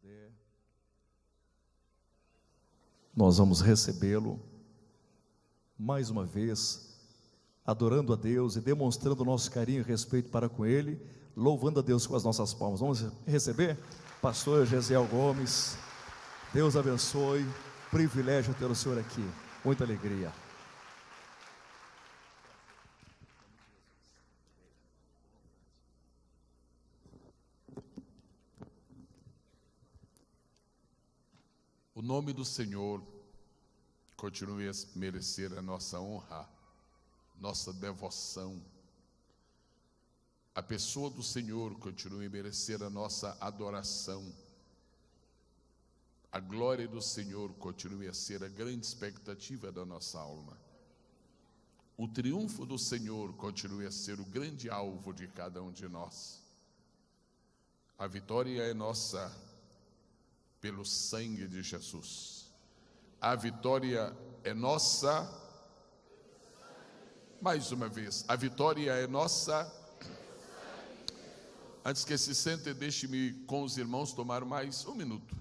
puder, nós vamos recebê-lo mais uma vez, adorando a Deus e demonstrando o nosso carinho e respeito para com Ele, louvando a Deus com as nossas palmas. Vamos receber? Pastor Gesiel Gomes, Deus abençoe, privilégio ter o Senhor aqui, muita alegria. O nome do Senhor continue a merecer a nossa honra, nossa devoção. A pessoa do Senhor continue a merecer a nossa adoração. A glória do Senhor continue a ser a grande expectativa da nossa alma. O triunfo do Senhor continue a ser o grande alvo de cada um de nós. A vitória é nossa pelo sangue de Jesus. A vitória é nossa. Mais uma vez, a vitória é nossa. Antes que se sente, deixe-me com os irmãos tomar mais um minuto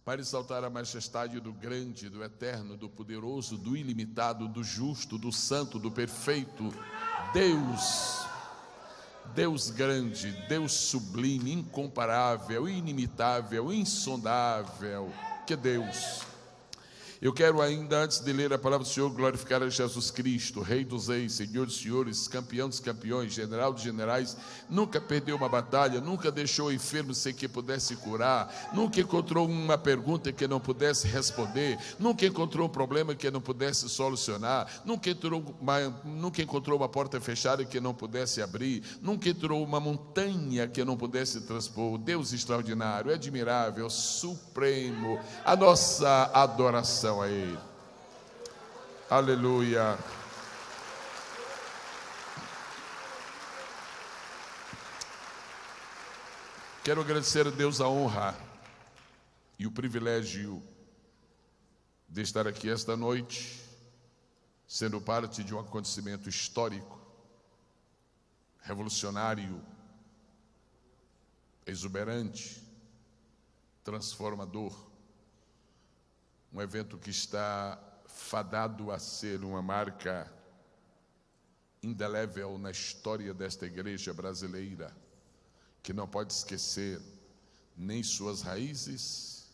para exaltar a majestade do grande, do eterno, do poderoso, do ilimitado, do justo, do santo, do perfeito Deus. Deus grande, Deus sublime, incomparável, inimitável, insondável. Que Deus! Eu quero ainda, antes de ler a palavra do Senhor, glorificar a Jesus Cristo, Rei dos Reis, Senhor dos Senhores, Campeão dos Campeões, General dos Generais. Nunca perdeu uma batalha, nunca deixou o enfermo sem que pudesse curar, nunca encontrou uma pergunta que não pudesse responder, nunca encontrou um problema que não pudesse solucionar, nunca encontrou uma porta fechada que não pudesse abrir, nunca entrou uma montanha que não pudesse transpor. Deus extraordinário, admirável, supremo, a nossa adoração a Ele. Aleluia. Quero agradecer a Deus a honra e o privilégio de estar aqui esta noite, sendo parte de um acontecimento histórico, revolucionário, exuberante, transformador. Um evento que está fadado a ser uma marca indelével na história desta igreja brasileira, que não pode esquecer nem suas raízes,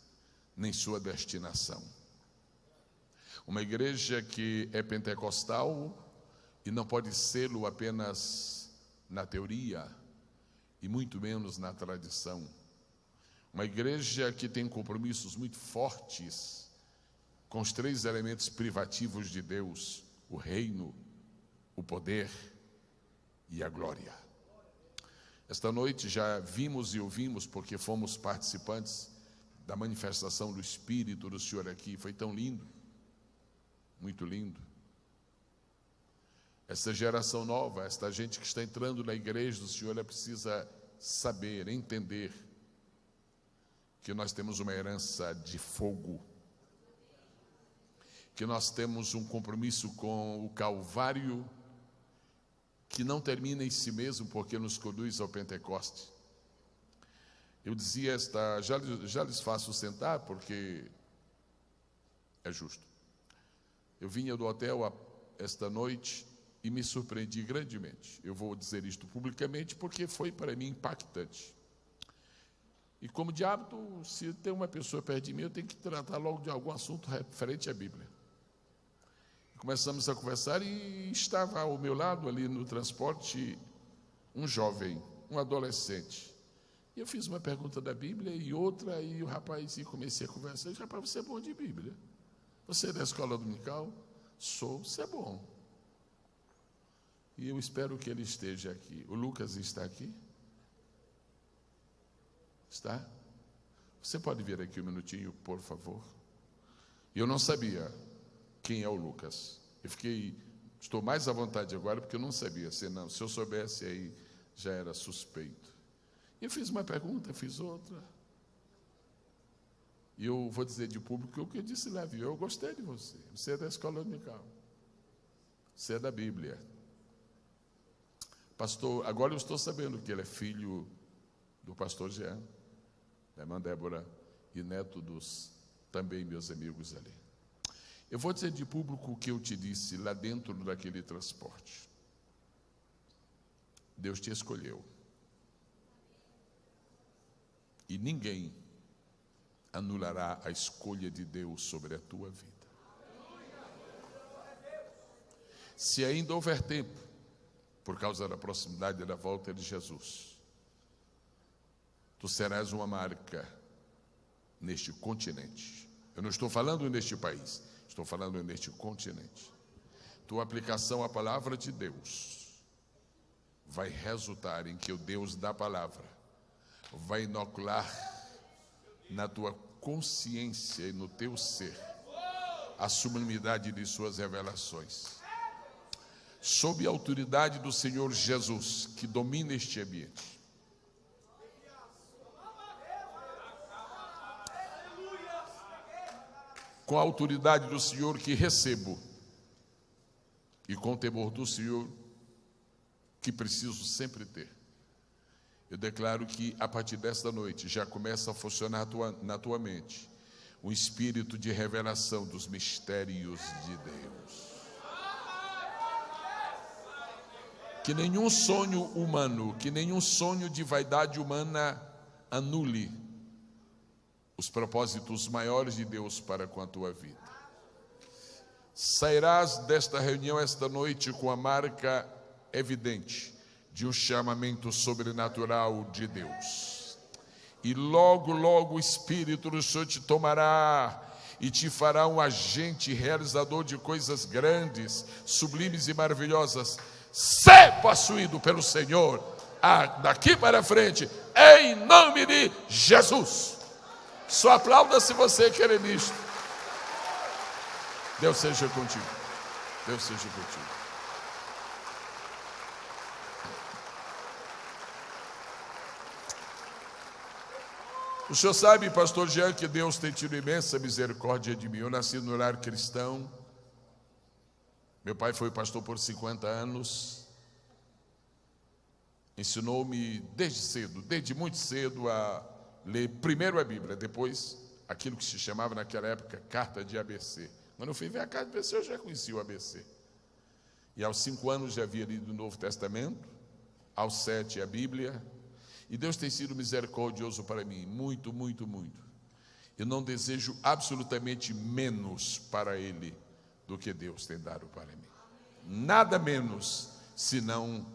nem sua destinação. Uma igreja que é pentecostal e não pode sê-lo apenas na teoria e muito menos na tradição. Uma igreja que tem compromissos muito fortes com os três elementos privativos de Deus: o reino, o poder e a glória. Esta noite já vimos e ouvimos, porque fomos participantes da manifestação do Espírito do Senhor aqui. Foi tão lindo, muito lindo. Essa geração nova, esta gente que está entrando na igreja do Senhor, ela precisa saber, entender que nós temos uma herança de fogo, que nós temos um compromisso com o Calvário que não termina em si mesmo, porque nos conduz ao Pentecoste. Eu dizia já lhes faço sentar, porque é justo. Eu vinha do hotel esta noite e me surpreendi grandemente. Eu vou dizer isto publicamente porque foi para mim impactante. E como de hábito, se tem uma pessoa perto de mim, eu tenho que tratar logo de algum assunto referente à Bíblia. Começamos a conversar e estava ao meu lado, ali no transporte, um jovem, um adolescente. E eu fiz uma pergunta da Bíblia e outra, e o rapaz, e comecei a conversar. Eu disse: rapaz, você é bom de Bíblia. Você é da escola dominical? Sou, você é bom. E eu espero que ele esteja aqui. O Lucas está aqui? Está? Você pode vir aqui um minutinho, por favor? Eu não sabia quem é o Lucas. Estou mais à vontade agora porque eu não sabia. Se eu soubesse, aí já era suspeito. Eu fiz uma pergunta, fiz outra. E eu vou dizer de público o que eu disse lá, viu? Eu gostei de você. Você é da escola dominical. Você é da Bíblia. Pastor, agora eu estou sabendo que ele é filho do pastor Jean, da irmã Débora, e neto dos também meus amigos ali. Eu vou dizer de público o que eu te disse lá dentro daquele transporte. Deus te escolheu. E ninguém anulará a escolha de Deus sobre a tua vida. Se ainda houver tempo, por causa da proximidade da volta de Jesus, tu serás uma marca neste continente. Eu não estou falando neste país, estou falando neste continente. Tua aplicação à palavra de Deus vai resultar em que o Deus da palavra vai inocular na tua consciência e no teu ser a sublimidade de suas revelações. Sob a autoridade do Senhor Jesus, que domina este ambiente, com a autoridade do Senhor que recebo, e com o temor do Senhor que preciso sempre ter, eu declaro que a partir desta noite já começa a funcionar na tua mente o espírito de revelação dos mistérios de Deus. Que nenhum sonho humano, que nenhum sonho de vaidade humana anule os propósitos maiores de Deus para com a tua vida. Sairás desta reunião esta noite com a marca evidente de um chamamento sobrenatural de Deus. E logo, logo o Espírito do Senhor te tomará e te fará um agente realizador de coisas grandes, sublimes e maravilhosas. Sê possuído pelo Senhor daqui para frente, em nome de Jesus. Só aplauda se você querer nisto. Deus seja contigo. Deus seja contigo. O senhor sabe, pastor Jean, que Deus tem tido imensa misericórdia de mim. Eu nasci no lar cristão. Meu pai foi pastor por 50 anos. Ensinou-me desde cedo, desde muito cedo, a ler primeiro a Bíblia, depois aquilo que se chamava naquela época carta de ABC. Quando eu fui ver a carta de ABC, eu já conhecia o ABC. E aos 5 anos já havia lido o Novo Testamento, aos 7 a Bíblia. E Deus tem sido misericordioso para mim, muito, muito, muito. Eu não desejo absolutamente menos para Ele do que Deus tem dado para mim. Nada menos, senão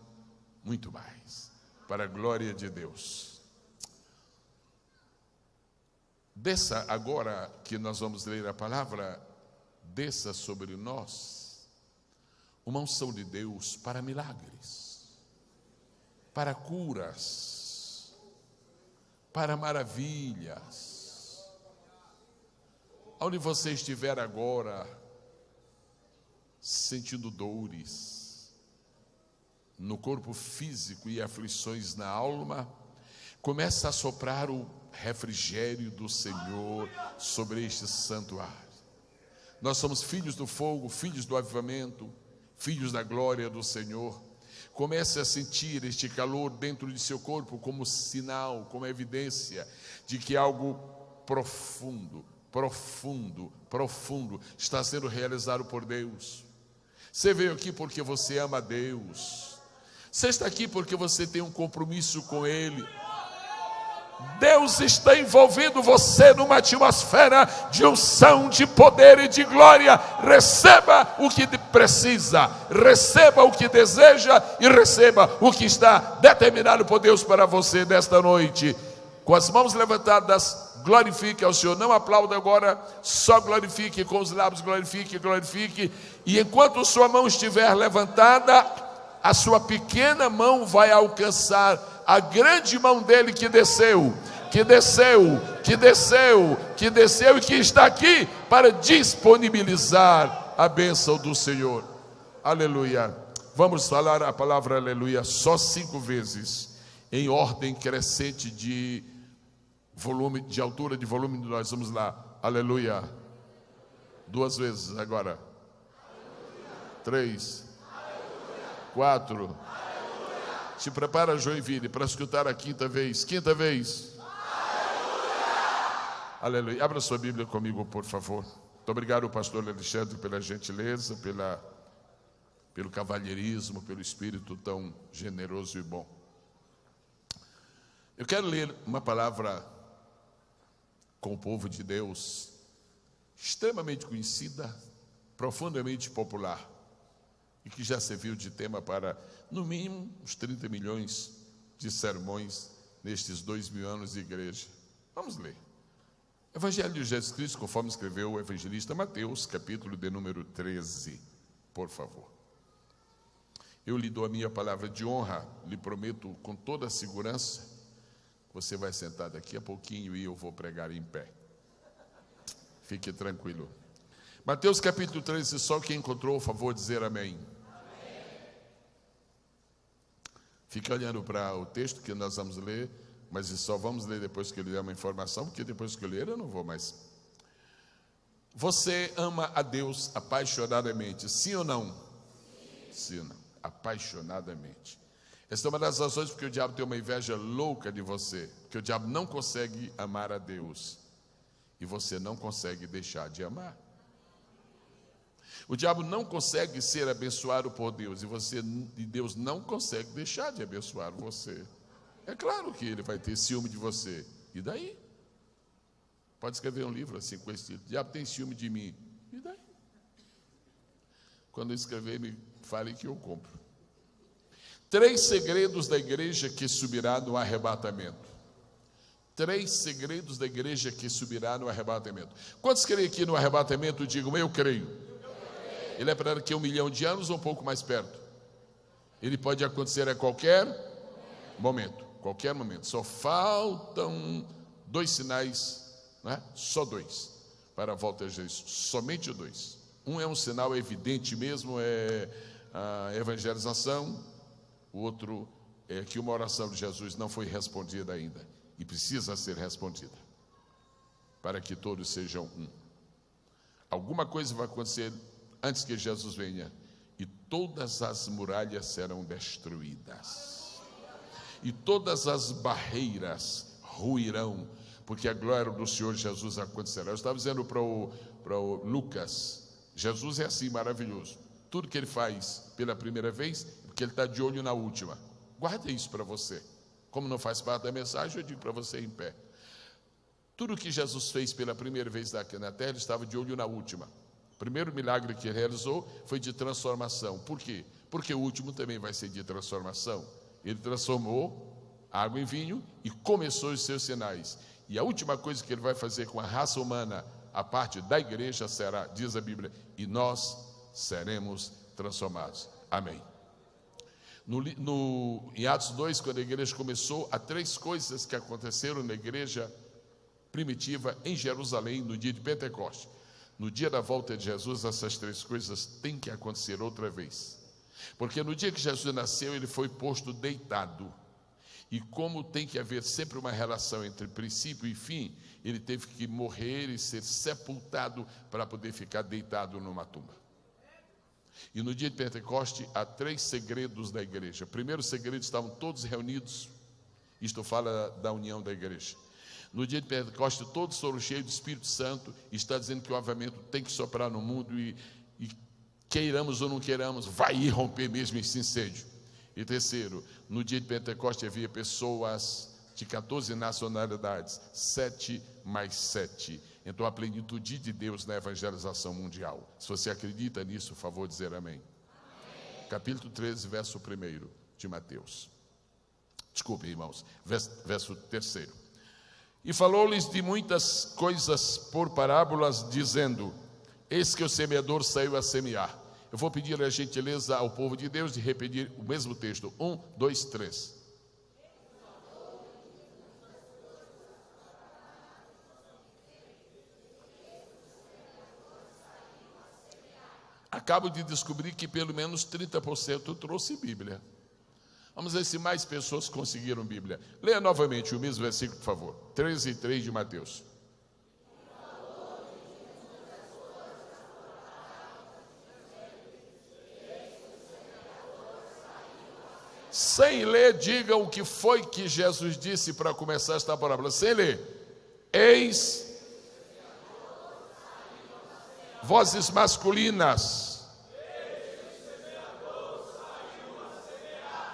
muito mais, para a glória de Deus. Desça agora que nós vamos ler a palavra, desça sobre nós uma unção de Deus para milagres, para curas, para maravilhas. Onde você estiver agora, sentindo dores no corpo físico e aflições na alma, começa a soprar o refrigério do Senhor sobre este santuário. Nós somos filhos do fogo, filhos do avivamento, filhos da glória do Senhor. Comece a sentir este calor dentro de seu corpo como sinal, como evidência de que algo profundo, profundo, profundo está sendo realizado por Deus. Você veio aqui porque você ama a Deus. Você está aqui porque você tem um compromisso com Ele. Deus está envolvendo você numa atmosfera de unção, de poder e de glória. Receba o que precisa, receba o que deseja e receba o que está determinado por Deus para você nesta noite. Com as mãos levantadas, glorifique ao Senhor. Não aplauda agora, só glorifique com os lábios, glorifique, glorifique. E enquanto sua mão estiver levantada, a sua pequena mão vai alcançar a grande mão dele que desceu, que desceu, que desceu, que desceu e que está aqui para disponibilizar a bênção do Senhor. Aleluia. Vamos falar a palavra aleluia só 5 vezes, em ordem crescente de volume, de altura de volume. Nós vamos lá. Aleluia. 2 vezes agora. 3, 4. Se prepara, Joinville, para escutar a 5ª vez. 5ª vez. Aleluia. Abra sua Bíblia comigo, por favor. Muito obrigado, pastor Alexandre, pela gentileza, pelo cavalheirismo, pelo espírito tão generoso e bom. Eu quero ler uma palavra com o povo de Deus, extremamente conhecida, profundamente popular, e que já serviu de tema para, no mínimo, uns 30 milhões de sermões nestes 2000 anos de igreja. Vamos ler. Evangelho de Jesus Cristo, conforme escreveu o evangelista Mateus, capítulo de número 13, por favor. Eu lhe dou a minha palavra de honra, lhe prometo com toda a segurança, você vai sentar daqui a pouquinho e eu vou pregar em pé. Fique tranquilo. Mateus capítulo 13, só quem encontrou, por favor, dizer amém. Fique olhando para o texto que nós vamos ler, mas só vamos ler depois que eu lhe der uma informação, porque depois que eu ler eu não vou mais. Você ama a Deus apaixonadamente, sim ou não? Sim ou não? Apaixonadamente. Essa é uma das razões porque o diabo tem uma inveja louca de você, porque o diabo não consegue amar a Deus e você não consegue deixar de amar. O diabo não consegue ser abençoado por Deus e Deus não consegue deixar de abençoar você. É claro que ele vai ter ciúme de você. E daí? Pode escrever um livro assim com esse título. O diabo tem ciúme de mim. E daí? Quando eu escrever, me fale que eu compro. 3 segredos da igreja que subirá no arrebatamento. 3 segredos da igreja que subirá no arrebatamento. Quantos creem aqui no arrebatamento? Digam, eu creio. Ele é para daqui a 1 milhão de anos ou um pouco mais perto? Ele pode acontecer a qualquer momento. Qualquer momento. Só faltam 2 sinais, né? Só 2 para a volta de Jesus. Somente 2. Um é um sinal evidente mesmo, é a evangelização. O outro é que uma oração de Jesus não foi respondida ainda e precisa ser respondida para que todos sejam um. Alguma coisa vai acontecer antes que Jesus venha e todas as muralhas serão destruídas. E todas as barreiras ruirão, porque a glória do Senhor Jesus acontecerá. Eu estava dizendo para o Lucas, Jesus é assim, maravilhoso. Tudo que ele faz pela primeira vez, porque ele está de olho na última. Guarda isso para você. Como não faz parte da mensagem, eu digo para você em pé. Tudo que Jesus fez pela primeira vez aqui na terra, ele estava de olho na última. O primeiro milagre que ele realizou foi de transformação. Por quê? Porque o último também vai ser de transformação. Ele transformou água em vinho e começou os seus sinais. E a última coisa que ele vai fazer com a raça humana, a parte da igreja, será, diz a Bíblia, e nós seremos transformados. Amém. Em Atos 2, quando a igreja começou, há 3 coisas que aconteceram na igreja primitiva em Jerusalém no dia de Pentecostes. No dia da volta de Jesus, essas 3 coisas têm que acontecer outra vez. Porque no dia que Jesus nasceu, ele foi posto deitado. E como tem que haver sempre uma relação entre princípio e fim, ele teve que morrer e ser sepultado para poder ficar deitado numa tumba. E no dia de Pentecoste, há 3 segredos da igreja. O primeiro segredo, estavam todos reunidos. Isto fala da união da igreja. No dia de Pentecoste, todos foram cheios do Espírito Santo. E está dizendo que o avivamento tem que soprar no mundo e queiramos ou não queiramos, vai irromper mesmo esse incêndio. E terceiro, no dia de Pentecoste havia pessoas de 14 nacionalidades, 7 mais 7. Então a plenitude de Deus na evangelização mundial. Se você acredita nisso, por favor, dizer amém. Amém. Capítulo 13, verso 1 de Mateus. Desculpe, irmãos, verso 3. E falou-lhes de muitas coisas por parábolas, dizendo: eis que o semeador saiu a semear. Eu vou pedir a gentileza ao povo de Deus de repetir o mesmo texto. 1, 2, 3. Acabo de descobrir que pelo menos 30% trouxe Bíblia. Vamos ver se mais pessoas conseguiram Bíblia. Leia novamente o mesmo versículo, por favor. 13 e 3 de Mateus. Sem ler, diga o que foi que Jesus disse para começar esta parábola. Sem ler. Eis Vozes masculinas.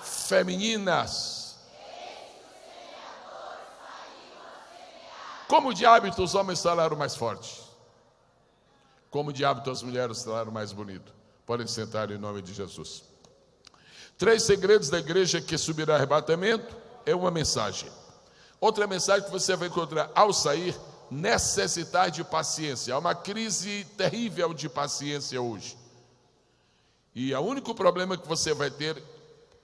Femininas. Como de hábito os homens falaram mais forte. Como de hábito as mulheres falaram mais bonito. Podem sentar em nome de Jesus. 3 segredos da igreja que subirá ao arrebatamento é uma mensagem. Outra mensagem que você vai encontrar ao sair: necessitar de paciência. Há uma crise terrível de paciência hoje. E o único problema que você vai ter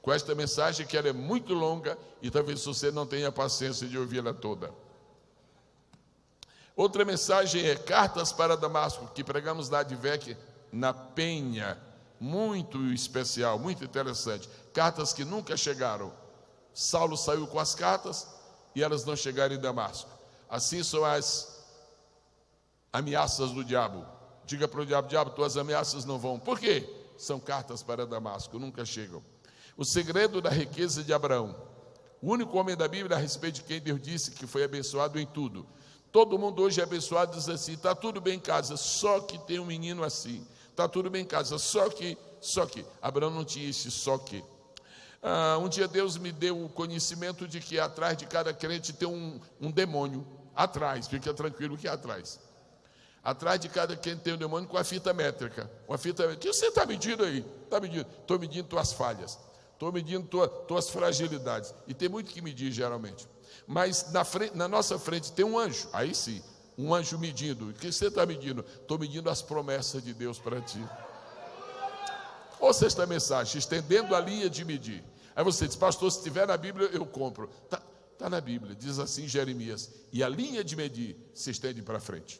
com esta mensagem é que ela é muito longa e talvez você não tenha paciência de ouvi-la toda. Outra mensagem é Cartas para Damasco, que pregamos na Advec, na Penha. Muito especial, muito interessante. Cartas que nunca chegaram. Saulo saiu com as cartas e elas não chegaram em Damasco. Assim são as ameaças do diabo. Diga para o diabo: diabo, tuas ameaças não vão. Por quê? São cartas para Damasco, nunca chegam. O segredo da riqueza de Abraão. O único homem da Bíblia a respeito de quem Deus disse que foi abençoado em tudo. Todo mundo hoje é abençoado, diz assim: está tudo bem em casa, só que tem um menino assim. Está tudo bem em casa, só que. Abraão não tinha esse só que. Um dia Deus me deu o conhecimento de que atrás de cada crente tem um demônio. Atrás, fica tranquilo que é atrás. Atrás de cada crente tem um demônio com a fita métrica. Uma fita métrica. O que você está medindo aí? Está medindo? Estou medindo tuas falhas. Estou medindo tuas fragilidades. E tem muito que medir geralmente. Mas na nossa frente tem um anjo. Aí sim, um anjo medindo. O que você está medindo? Estou medindo as promessas de Deus para ti. Ouça esta mensagem: estendendo a linha de medir. Aí você diz: pastor, se estiver na Bíblia eu compro. Está na Bíblia, diz assim Jeremias: e a linha de medir se estende para frente.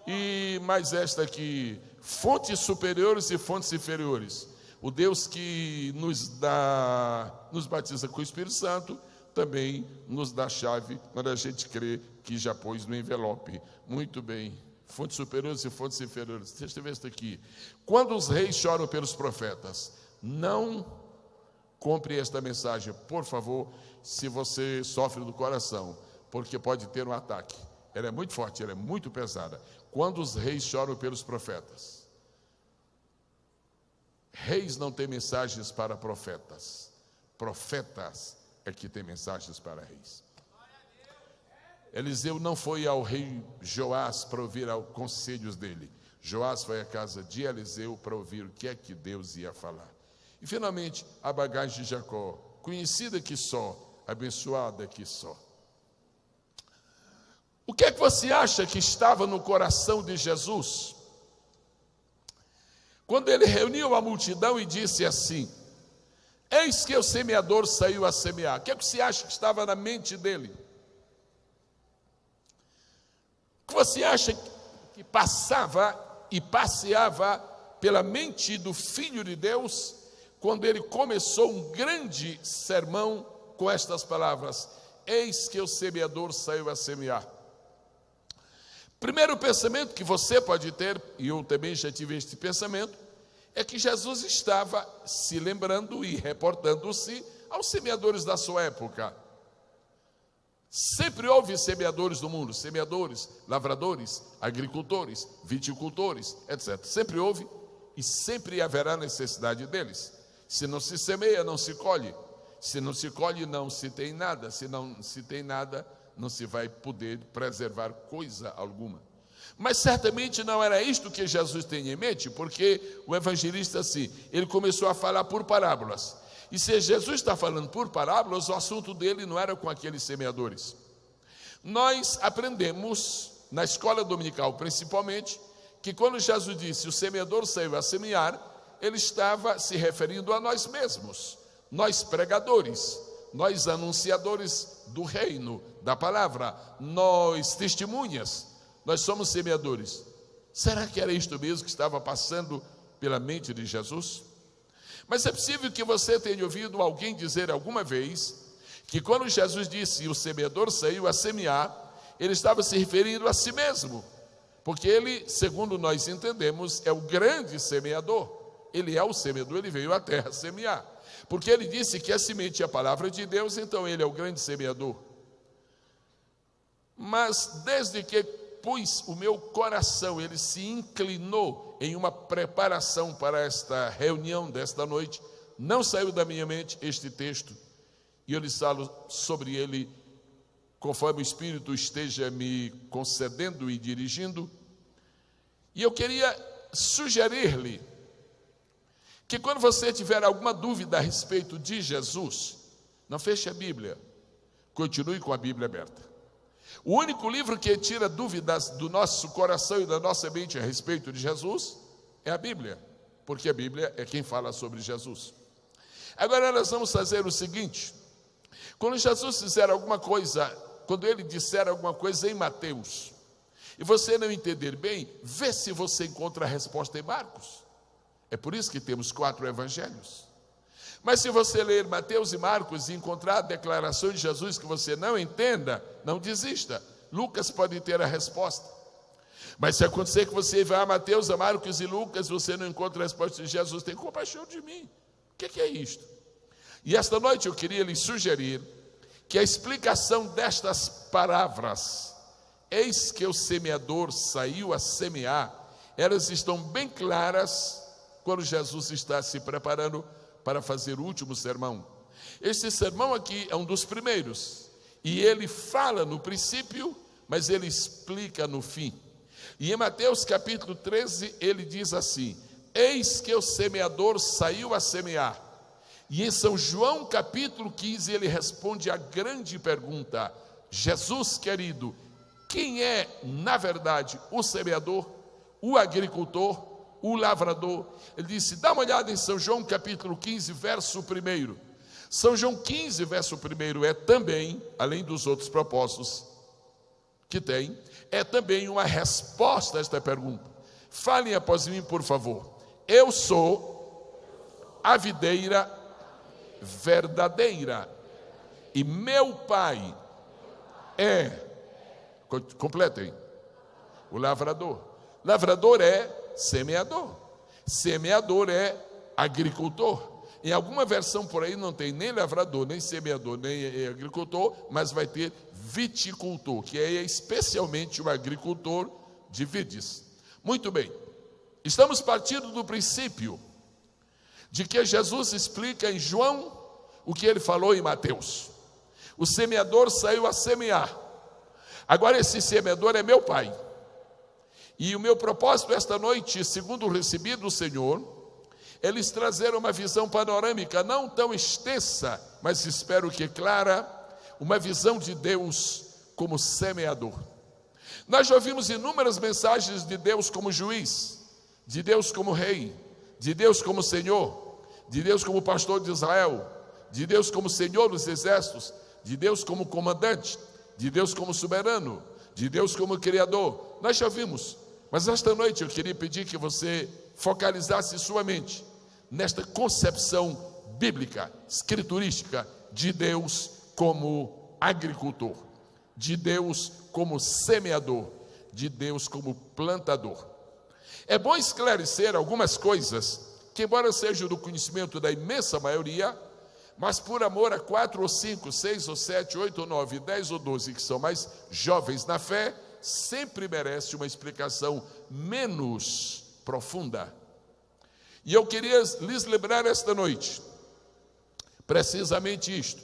E mais esta aqui: fontes superiores e fontes inferiores. O Deus que nos batiza com o Espírito Santo também nos dá a chave quando a gente crê que já pôs no envelope. Muito bem. Fontes superiores e fontes inferiores. Deixa eu ver isso aqui. Quando os reis choram pelos profetas, não compre esta mensagem, por favor, se você sofre do coração, porque pode ter um ataque. Ela é muito forte, ela é muito pesada. Quando os reis choram pelos profetas. Reis não têm mensagens para profetas. Profetas é que têm mensagens para reis. Eliseu não foi ao rei Joás para ouvir os conselhos dele. Joás foi à casa de Eliseu para ouvir o que é que Deus ia falar. E finalmente, a bagagem de Jacó, conhecida que só, abençoada que só. O que é que você acha que estava no coração de Jesus? Quando ele reuniu a multidão e disse assim: eis que o semeador saiu a semear. O que é que você acha que estava na mente dele? O que você acha que passava e passeava pela mente do Filho de Deus quando ele começou um grande sermão com estas palavras: eis que o semeador saiu a semear? Primeiro pensamento que você pode ter, e eu também já tive este pensamento, é que Jesus estava se lembrando e reportando-se aos semeadores da sua época. Sempre houve semeadores no mundo, semeadores, lavradores, agricultores, viticultores, etc. Sempre houve e sempre haverá necessidade deles. Se não se semeia, não se colhe. Se não se colhe, não se tem nada. Se não se tem nada, não se vai poder preservar coisa alguma. Mas certamente não era isto que Jesus tem em mente, porque o evangelista, assim, ele começou a falar por parábolas. E se Jesus está falando por parábolas, o assunto dele não era com aqueles semeadores. Nós aprendemos, na escola dominical principalmente, que quando Jesus disse o semeador saiu a semear, ele estava se referindo a nós mesmos, nós pregadores, nós anunciadores do reino, da palavra, nós testemunhas, nós somos semeadores. Será que era isto mesmo que estava passando pela mente de Jesus? Mas é possível que você tenha ouvido alguém dizer alguma vez que quando Jesus disse o semeador saiu a semear, ele estava se referindo a si mesmo, porque ele, segundo nós entendemos, é o grande semeador. Ele é o semeador, ele veio à terra semear, porque ele disse que a semente é a palavra de Deus, então ele é o grande semeador. Mas desde que pus o meu coração, ele se inclinou em uma preparação para esta reunião desta noite, não saiu da minha mente este texto, e eu lhes falo sobre ele conforme o Espírito esteja me concedendo e dirigindo. E eu queria sugerir-lhe que quando você tiver alguma dúvida a respeito de Jesus, não feche a Bíblia, continue com a Bíblia aberta. O único livro que tira dúvidas do nosso coração e da nossa mente a respeito de Jesus é a Bíblia, porque a Bíblia é quem fala sobre Jesus. Agora nós vamos fazer o seguinte: quando Jesus fizer alguma coisa, quando ele disser alguma coisa em Mateus, e você não entender bem, vê se você encontra a resposta em Marcos. É por isso que temos 4 evangelhos. Mas se você ler Mateus e Marcos e encontrar declarações de Jesus que você não entenda, não desista. Lucas pode ter a resposta. Mas se acontecer que você vá a Mateus, a Marcos e Lucas, você não encontra a resposta de Jesus, tem compaixão de mim. O que é isto? E esta noite eu queria lhe sugerir que a explicação destas palavras, eis que o semeador saiu a semear, elas estão bem claras quando Jesus está se preparando para fazer o último sermão. Este sermão aqui é um dos primeiros, e ele fala no princípio, mas ele explica no fim. E em Mateus capítulo 13, ele diz assim: eis que o semeador saiu a semear. E em São João capítulo 15, ele responde a grande pergunta: Jesus querido, quem é na verdade o semeador, o agricultor, o lavrador? Ele disse, dá uma olhada em São João capítulo 15, verso 1. São João 15, verso 1 é também, além dos outros propósitos que tem, é também uma resposta a esta pergunta. Falem após mim, por favor. Eu sou a videira verdadeira, e meu pai é, completem, o lavrador. Lavrador é semeador, semeador é agricultor. Em alguma versão por aí não tem nem lavrador, nem semeador, nem agricultor, mas vai ter viticultor, que é especialmente o agricultor de vides. Muito bem, estamos partindo do princípio de que Jesus explica em João o que ele falou em Mateus. O semeador saiu a semear. Agora esse semeador é meu pai. E o meu propósito esta noite, segundo recebido do Senhor, é lhes trazer uma visão panorâmica, não tão extensa, mas espero que clara, uma visão de Deus como semeador. Nós já ouvimos inúmeras mensagens de Deus como juiz, de Deus como rei, de Deus como Senhor, de Deus como pastor de Israel, de Deus como Senhor dos exércitos, de Deus como comandante, de Deus como soberano, de Deus como criador. Nós já vimos, mas esta noite eu queria pedir que você focalizasse sua mente nesta concepção bíblica, escriturística, de Deus como agricultor, de Deus como semeador, de Deus como plantador. É bom esclarecer algumas coisas que, embora sejam do conhecimento da imensa maioria, mas por amor a 4 ou 5, 6 ou 7, 8 ou 9, 10 ou 12 que são mais jovens na fé, sempre merece uma explicação menos profunda. E eu queria lhes lembrar esta noite, precisamente isto.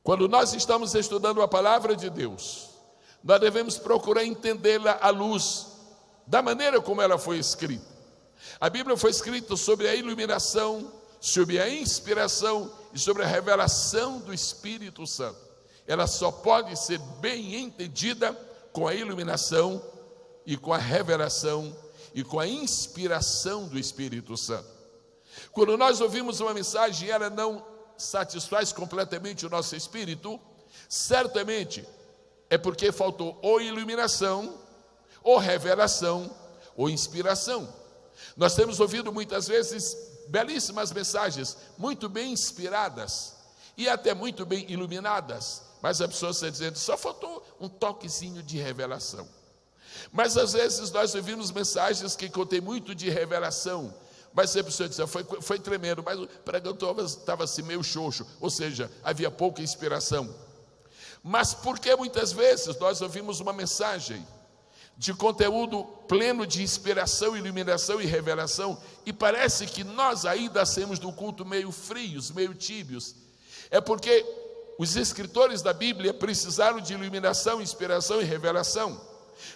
Quando nós estamos estudando a palavra de Deus, nós devemos procurar entendê-la à luz da maneira como ela foi escrita. A Bíblia foi escrita sobre a iluminação, sobre a inspiração e sobre a revelação do Espírito Santo. Ela só pode ser bem entendida com a iluminação e com a revelação e com a inspiração do Espírito Santo. Quando nós ouvimos uma mensagem e ela não satisfaz completamente o nosso espírito, certamente é porque faltou ou iluminação, ou revelação, ou inspiração. Nós temos ouvido muitas vezes belíssimas mensagens, muito bem inspiradas e até muito bem iluminadas, mas a pessoa está dizendo, só faltou um toquezinho de revelação. Mas às vezes nós ouvimos mensagens que contêm muito de revelação, mas a pessoa diz, foi tremendo, mas o pregador estava assim meio xoxo, ou seja, havia pouca inspiração. Mas por que muitas vezes nós ouvimos uma mensagem de conteúdo pleno de inspiração, iluminação e revelação, e parece que nós ainda temos do culto meio frios, meio tíbios. É porque os escritores da Bíblia precisaram de iluminação, inspiração e revelação.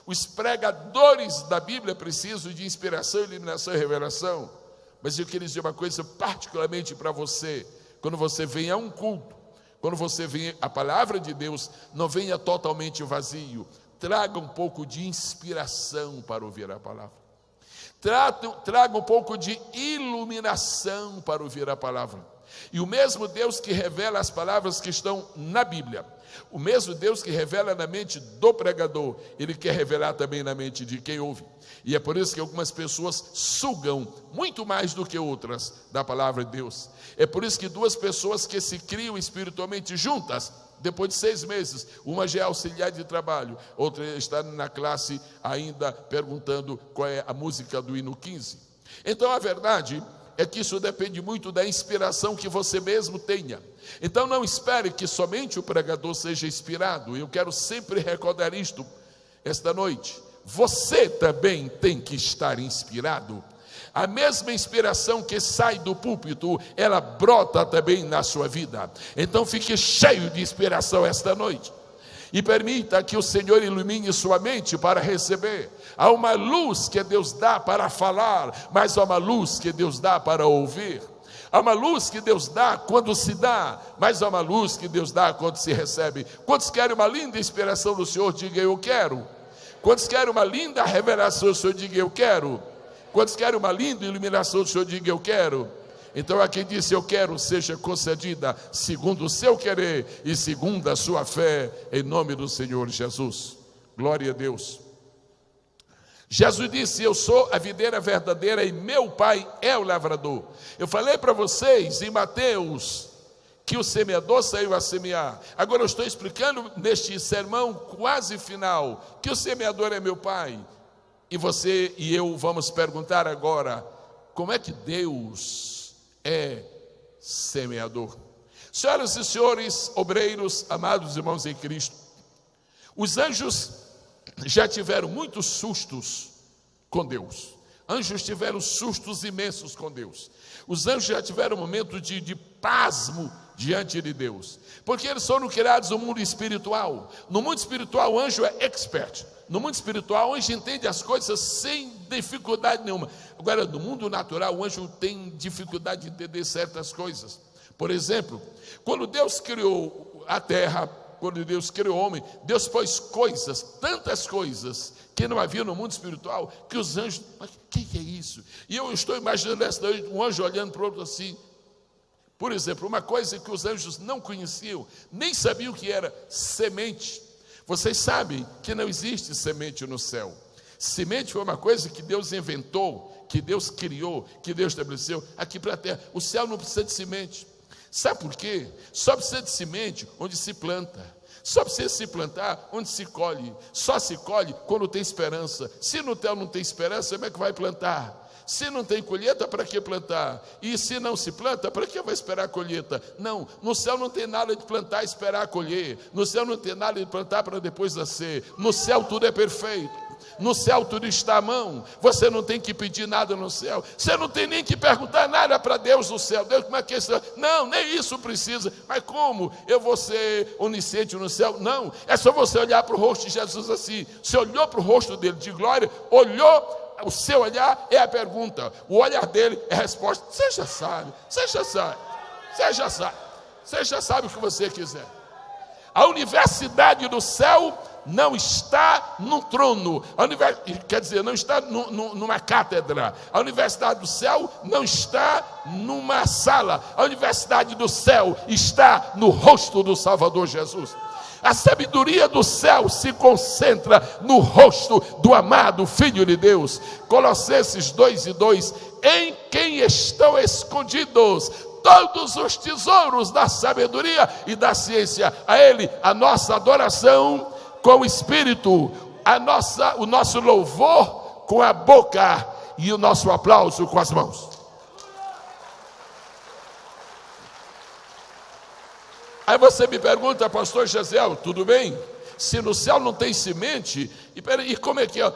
Os pregadores da Bíblia precisam de inspiração, iluminação e revelação. Mas eu queria dizer uma coisa particularmente para você: quando você vem a um culto, quando você vem a palavra de Deus, não venha totalmente vazio. Traga um pouco de inspiração para ouvir a palavra. Traga um pouco de iluminação para ouvir a palavra. E o mesmo Deus que revela as palavras que estão na Bíblia, o mesmo Deus que revela na mente do pregador, Ele quer revelar também na mente de quem ouve. E é por isso que algumas pessoas sugam muito mais do que outras da palavra de Deus. É por isso que duas pessoas que se criam espiritualmente juntas, depois de 6 meses, uma já é auxiliar de trabalho, outra está na classe ainda perguntando qual é a música do hino 15. Então a verdade é que isso depende muito da inspiração que você mesmo tenha. Então não espere que somente o pregador seja inspirado. Eu quero sempre recordar isto esta noite. Você também tem que estar inspirado. A mesma inspiração que sai do púlpito, ela brota também na sua vida. Então fique cheio de inspiração esta noite. E permita que o Senhor ilumine sua mente para receber. Há uma luz que Deus dá para falar, mas há uma luz que Deus dá para ouvir. Há uma luz que Deus dá quando se dá, mas há uma luz que Deus dá quando se recebe. Quantos querem uma linda inspiração do Senhor? Diga: eu quero. Quantos querem uma linda revelação do Senhor? Diga: eu quero. Quantos querem uma linda iluminação do Senhor? Diga: eu quero. Então a quem disse eu quero, seja concedida segundo o seu querer e segundo a sua fé, em nome do Senhor Jesus. Glória a Deus. Jesus disse: eu sou a videira verdadeira e meu Pai é o lavrador. Eu falei para vocês em Mateus que o semeador saiu a semear. Agora eu estou explicando neste sermão quase final que o semeador é meu Pai. E você e eu vamos perguntar agora: como é que Deus é semeador? Senhoras e senhores, obreiros, amados irmãos em Cristo, os anjos já tiveram muitos sustos com Deus. Anjos tiveram sustos imensos com Deus. Os anjos já tiveram um momento de pasmo diante de Deus, porque eles foram criados no mundo espiritual. No mundo espiritual o anjo é expert. No mundo espiritual o anjo entende as coisas sem dificuldade nenhuma. Agora no mundo natural o anjo tem dificuldade de entender certas coisas. Por exemplo, quando Deus criou a terra, quando Deus criou o homem, Deus pôs coisas, tantas coisas que não havia no mundo espiritual, que os anjos, mas o que é isso? E eu estou imaginando essa noite um anjo olhando para o outro assim. Por exemplo, uma coisa que os anjos não conheciam, nem sabiam que era semente. Vocês sabem que não existe semente no céu. Semente foi uma coisa que Deus inventou, que Deus criou, que Deus estabeleceu aqui para a terra. O céu não precisa de semente. Sabe por quê? Só precisa de semente onde se planta. Só precisa se plantar onde se colhe. Só se colhe quando tem esperança. Se no céu não tem esperança, como é que vai plantar? Se não tem colheita, para que plantar? E se não se planta, para que vai esperar a colheita? Não, no céu não tem nada de plantar e esperar colher. No céu não tem nada de plantar para depois nascer. No céu tudo é perfeito. No céu tudo está à mão. Você não tem que pedir nada no céu. Você não tem nem que perguntar nada para Deus no céu. Deus, como é que é isso? Não, nem isso precisa. Mas como eu vou ser onisciente no céu? Não, é só você olhar para o rosto de Jesus assim. Você olhou para o rosto dele de glória, olhou. O seu olhar é a pergunta, o olhar dele é a resposta. Você já sabe, você já sabe, você já sabe, você já sabe o que você quiser. A universidade do céu não está num trono, quer dizer, não está numa cátedra. A universidade do céu não está numa sala. A universidade do céu está no rosto do Salvador Jesus. A sabedoria do céu se concentra no rosto do amado Filho de Deus. Colossenses 2:2, em quem estão escondidos todos os tesouros da sabedoria e da ciência. A Ele a nossa adoração com o Espírito, o nosso louvor com a boca e o nosso aplauso com as mãos. Aí você me pergunta, pastor Gesiel, tudo bem? Se no céu não tem semente, e como é que é?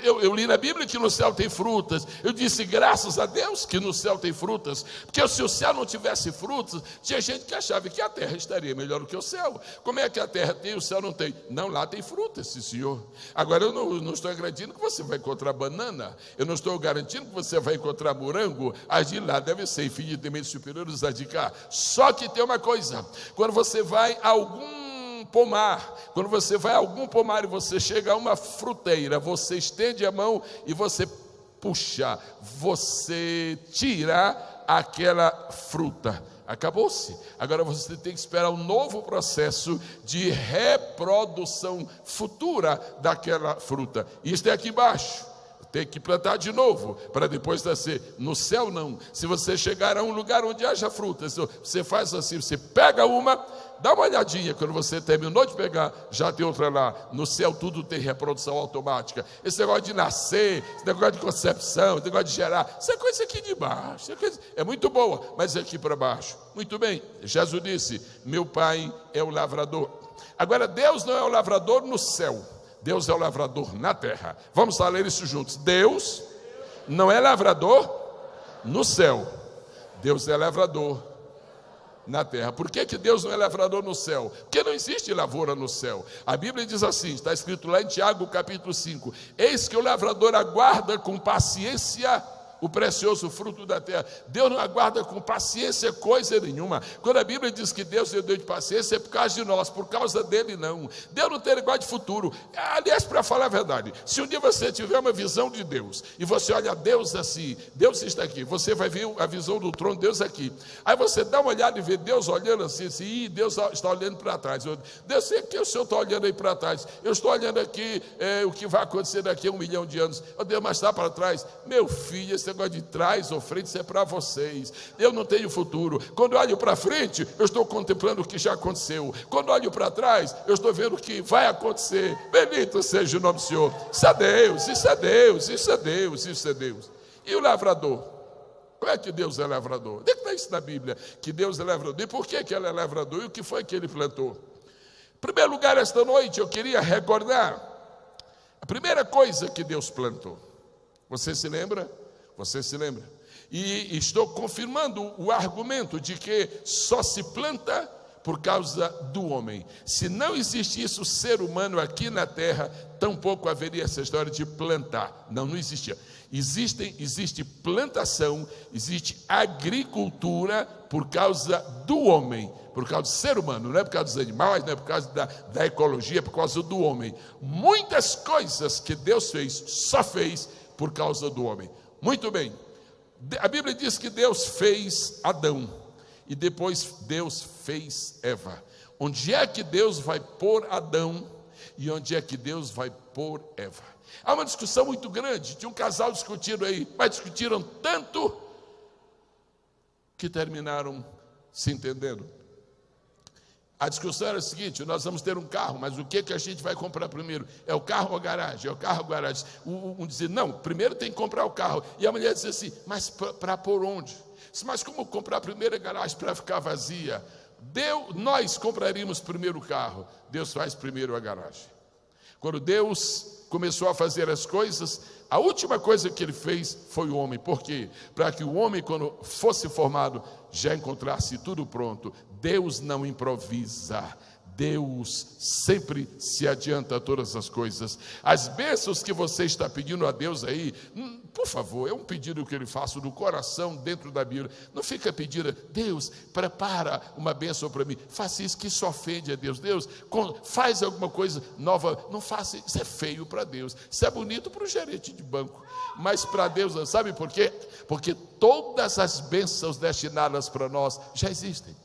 Eu li na Bíblia que no céu tem frutas. Eu disse, graças a Deus que no céu tem frutas, porque se o céu não tivesse frutas, tinha gente que achava que a terra estaria melhor do que o céu. Como é que a terra tem e o céu não tem? Não, lá tem frutas, sim senhor. Agora eu não estou garantindo que você vai encontrar banana, eu não estou garantindo que você vai encontrar morango. As de lá devem ser infinitamente superiores às de cá. Só que tem uma coisa, quando você vai a algum pomar, quando você vai a algum pomar e você chega a uma fruteira, você estende a mão e você puxa, você tira aquela fruta. Acabou-se. Agora você tem que esperar um novo processo de reprodução futura daquela fruta. Isto é aqui embaixo. Tem que plantar de novo, para depois nascer. No céu não. Se você chegar a um lugar onde haja frutas, você faz assim, você pega uma, dá uma olhadinha, quando você terminou de pegar, já tem outra lá. No céu tudo tem reprodução automática. Esse negócio de nascer, esse negócio de concepção, esse negócio de gerar, isso é coisa aqui de baixo, é muito boa, mas é aqui para baixo. Muito bem, Jesus disse, meu pai é o lavrador. Agora Deus não é o lavrador no céu, Deus é o lavrador na terra. Vamos ler isso juntos. Deus não é lavrador no céu, Deus é lavrador na terra. Por que Deus não é lavrador no céu? Porque não existe lavoura no céu. A Bíblia diz assim, está escrito lá em Tiago capítulo 5, eis que o lavrador aguarda com paciência o precioso fruto da terra. Deus não aguarda com paciência coisa nenhuma. Quando a Bíblia diz que Deus é Deus de paciência, é por causa de nós, por causa dele não. Deus não tem negócio de futuro. Aliás, para falar a verdade, se um dia você tiver uma visão de Deus, e você olha Deus assim, Deus está aqui, você vai ver a visão do trono de Deus aqui. Aí você dá uma olhada e vê Deus olhando assim, e Deus está olhando para trás. Deus, sei que o Senhor está olhando aí para trás. Eu estou olhando aqui o que vai acontecer daqui a 1 milhão de anos. Oh, Deus, mas está para trás. Meu filho, esse negócio de trás ou frente, isso é para vocês. Eu não tenho futuro. Quando olho para frente, eu estou contemplando o que já aconteceu. Quando olho para trás, eu estou vendo o que vai acontecer. Bendito seja o nome do Senhor. Isso é Deus, isso é Deus, isso é Deus, isso é Deus. E o lavrador? Como é que Deus é lavrador? Onde é que está isso na Bíblia? Que Deus é lavrador. E por que ele é lavrador? E o que foi que ele plantou? Em primeiro lugar, esta noite, eu queria recordar a primeira coisa que Deus plantou. Você se lembra? Você se lembra? E estou confirmando o argumento de que só se planta por causa do homem. Se não existisse o ser humano aqui na terra, tampouco haveria essa história de plantar. Não existia. Existe plantação, existe agricultura por causa do homem, por causa do ser humano, não é por causa dos animais, não é por causa da ecologia, é por causa do homem. Muitas coisas que Deus fez, só fez por causa do homem. Muito bem, a Bíblia diz que Deus fez Adão e depois Deus fez Eva. Onde é que Deus vai pôr Adão e onde é que Deus vai pôr Eva? Há uma discussão muito grande, tinha um casal discutindo aí, mas discutiram tanto que terminaram se entendendo. A discussão era a seguinte, nós vamos ter um carro, mas o que a gente vai comprar primeiro? É o carro ou a garagem? É o carro ou a garagem? Um dizia, não, primeiro tem que comprar o carro. E a mulher dizia assim, mas para pôr onde? Mas como comprar primeiro a garagem para ficar vazia? Nós compraríamos primeiro o carro, Deus faz primeiro a garagem. Quando Deus começou a fazer as coisas, a última coisa que ele fez foi o homem. Por quê? Para que o homem, quando fosse formado, já encontrasse tudo pronto. Deus não improvisa, Deus sempre se adianta a todas as coisas. As bênçãos que você está pedindo a Deus aí, por favor, é um pedido que eu lhe faço do coração dentro da Bíblia. Não fica pedindo, Deus, prepara uma bênção para mim. Faça isso, que isso ofende a Deus. Deus, faz alguma coisa nova. Não faça, isso é feio para Deus. Isso é bonito para o gerente de banco. Mas para Deus, sabe por quê? Porque todas as bênçãos destinadas para nós já existem.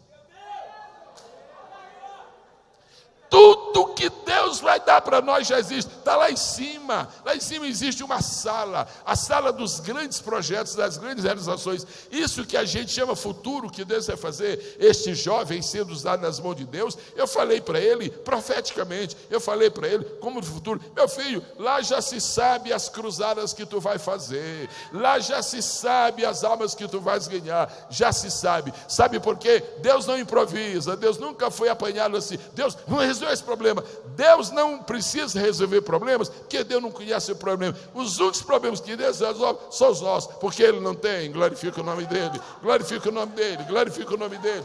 Tudo que Deus vai dar Lá para nós já existe, está lá em cima. Lá em cima existe uma sala, a sala dos grandes projetos, das grandes realizações. Isso que a gente chama futuro, que Deus vai fazer, este jovem sendo usado nas mãos de Deus. Eu falei para ele, profeticamente, eu falei para ele, como no futuro, meu filho, lá já se sabe as cruzadas que tu vai fazer, lá já se sabe as almas que tu vais ganhar, já se sabe. Sabe por quê? Deus não improvisa, Deus nunca foi apanhado assim, Deus não resolveu esse problema. Deus não precisa resolver problemas, porque Deus não conhece o problema. Os únicos problemas que Deus resolve são os nossos, porque Ele não tem. Glorifica o nome dEle, glorifica o nome dEle, glorifica o nome dEle.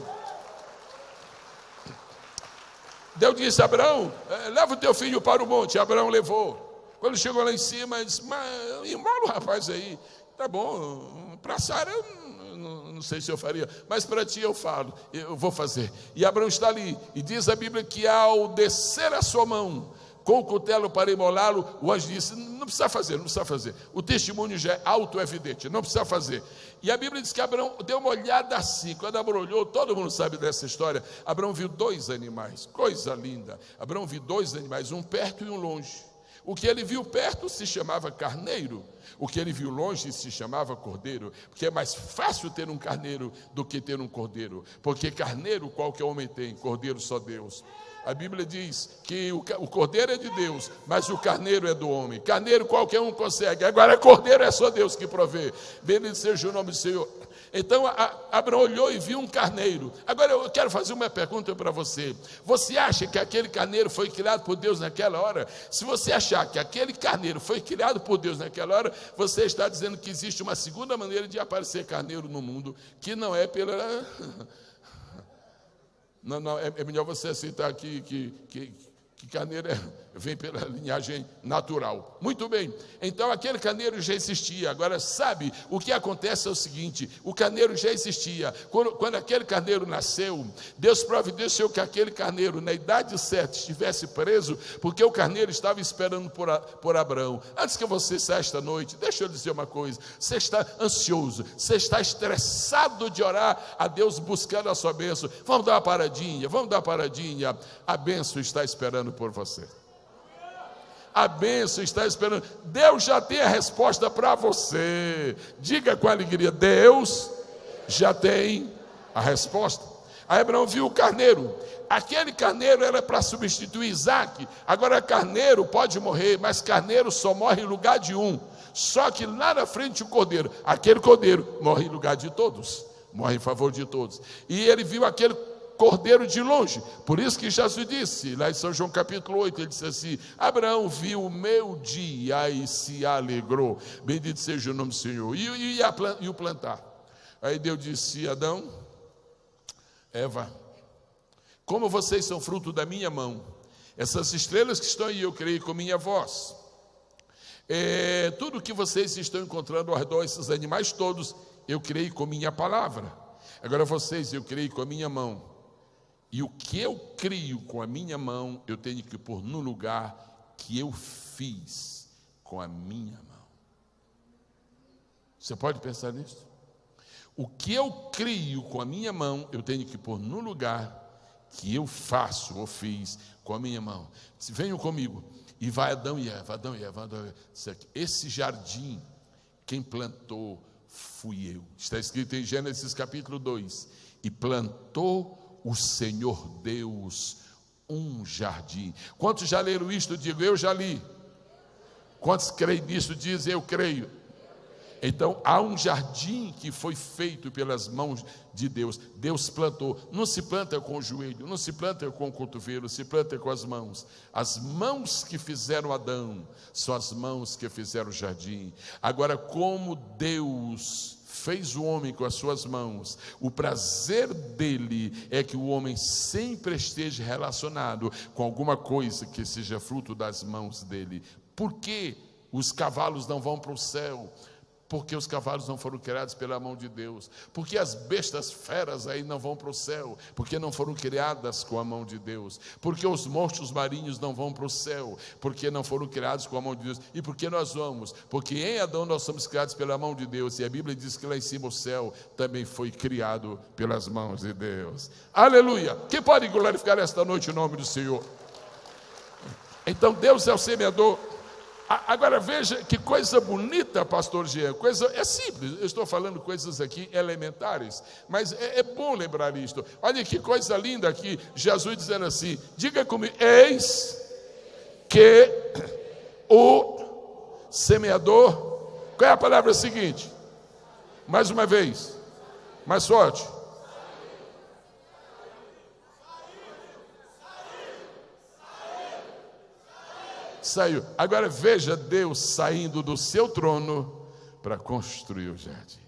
Deus disse a Abraão, leva o teu filho para o monte. Abraão levou. Quando chegou lá em cima, ele disse, mas embora o rapaz aí, tá bom, para Sara não sei se eu faria, mas para ti eu falo, eu vou fazer. E Abraão está ali, e diz a Bíblia que ao descer a sua mão com o cutelo para imolá-lo, o anjo disse, não precisa fazer, não precisa fazer. O testemunho já é auto-evidente, não precisa fazer. E a Bíblia diz que Abraão deu uma olhada assim. Quando Abraão olhou, todo mundo sabe dessa história, Abraão viu 2 animais, coisa linda. Abraão viu 2 animais, um perto e um longe. O que ele viu perto se chamava carneiro, o que ele viu longe se chamava cordeiro, porque é mais fácil ter um carneiro do que ter um cordeiro, porque carneiro qualquer homem tem, cordeiro só Deus. A Bíblia diz que o cordeiro é de Deus, mas o carneiro é do homem. Carneiro qualquer um consegue, agora cordeiro é só Deus que provê. Bendito seja o nome do Senhor. Então Abraão olhou e viu um carneiro. Agora eu quero fazer uma pergunta para você. Você acha que aquele carneiro foi criado por Deus naquela hora? Se você achar que aquele carneiro foi criado por Deus naquela hora, você está dizendo que existe uma segunda maneira de aparecer carneiro no mundo, que não é pela... Não, é melhor você aceitar que carneiro vem pela linhagem natural. Muito bem, então aquele carneiro já existia. Agora sabe, o que acontece é o seguinte, o carneiro já existia. Quando aquele carneiro nasceu, Deus providenciou que aquele carneiro, na idade certa, estivesse preso, porque o carneiro estava esperando por Abraão. Antes que você saia esta noite, deixa eu dizer uma coisa, você está ansioso, você está estressado de orar a Deus buscando a sua bênção. Vamos dar uma paradinha, a bênção está esperando por você. A bênção está esperando. Deus já tem a resposta para você. Diga com alegria, Deus já tem a resposta. Aí Abraão viu o carneiro. Aquele carneiro era para substituir Isaac. Agora carneiro pode morrer, mas carneiro só morre em lugar de um. Só que lá na frente o cordeiro, aquele cordeiro morre em lugar de todos, morre em favor de todos. E ele viu aquele cordeiro de longe. Por isso que Jesus disse, lá em São João capítulo 8, ele disse assim, Abraão viu o meu dia e se alegrou. Bendito seja o nome do Senhor. E o plantar. Aí Deus disse, Adão, Eva, como vocês são fruto da minha mão, essas estrelas que estão aí eu criei com minha voz. Tudo que vocês estão encontrando ao redor, esses animais todos, eu criei com minha palavra. Agora vocês, eu criei com a minha mão. E o que eu crio com a minha mão, eu tenho que pôr no lugar que eu fiz com a minha mão. Você pode pensar nisso? O que eu crio com a minha mão, eu tenho que pôr no lugar que eu faço ou fiz com a minha mão. Venham comigo. E vai Adão e Eva. Esse jardim, quem plantou fui eu. Está escrito em Gênesis capítulo 2. E plantou o Senhor Deus um jardim. Quantos já leram isto? Digo, eu já li. Quantos creem nisso? Dizem, eu creio. Então, há um jardim que foi feito pelas mãos de Deus. Deus plantou. Não se planta com o joelho, não se planta com o cotovelo, se planta com as mãos. As mãos que fizeram Adão são as mãos que fizeram o jardim. Agora, como Deus fez o homem com as suas mãos, o prazer dele é que o homem sempre esteja relacionado com alguma coisa que seja fruto das mãos dele. Por que os cavalos não vão para o céu? Porque os cavalos não foram criados pela mão de Deus. Porque as bestas feras aí não vão para o céu, porque não foram criadas com a mão de Deus. Porque os monstros marinhos não vão para o céu, porque não foram criados com a mão de Deus. E por que nós vamos? Porque em Adão nós somos criados pela mão de Deus. E a Bíblia diz que lá em cima o céu também foi criado pelas mãos de Deus. Aleluia! Quem pode glorificar esta noite o nome do Senhor? Então Deus é o semeador. Agora veja que coisa bonita, pastor Jean. É simples, eu estou falando coisas aqui elementares, mas é bom lembrar isto. Olha que coisa linda aqui, Jesus dizendo assim, diga comigo, eis que o semeador, qual é a palavra seguinte? Mais uma vez, mais forte. Saiu. Agora veja Deus saindo do seu trono para construir o jardim.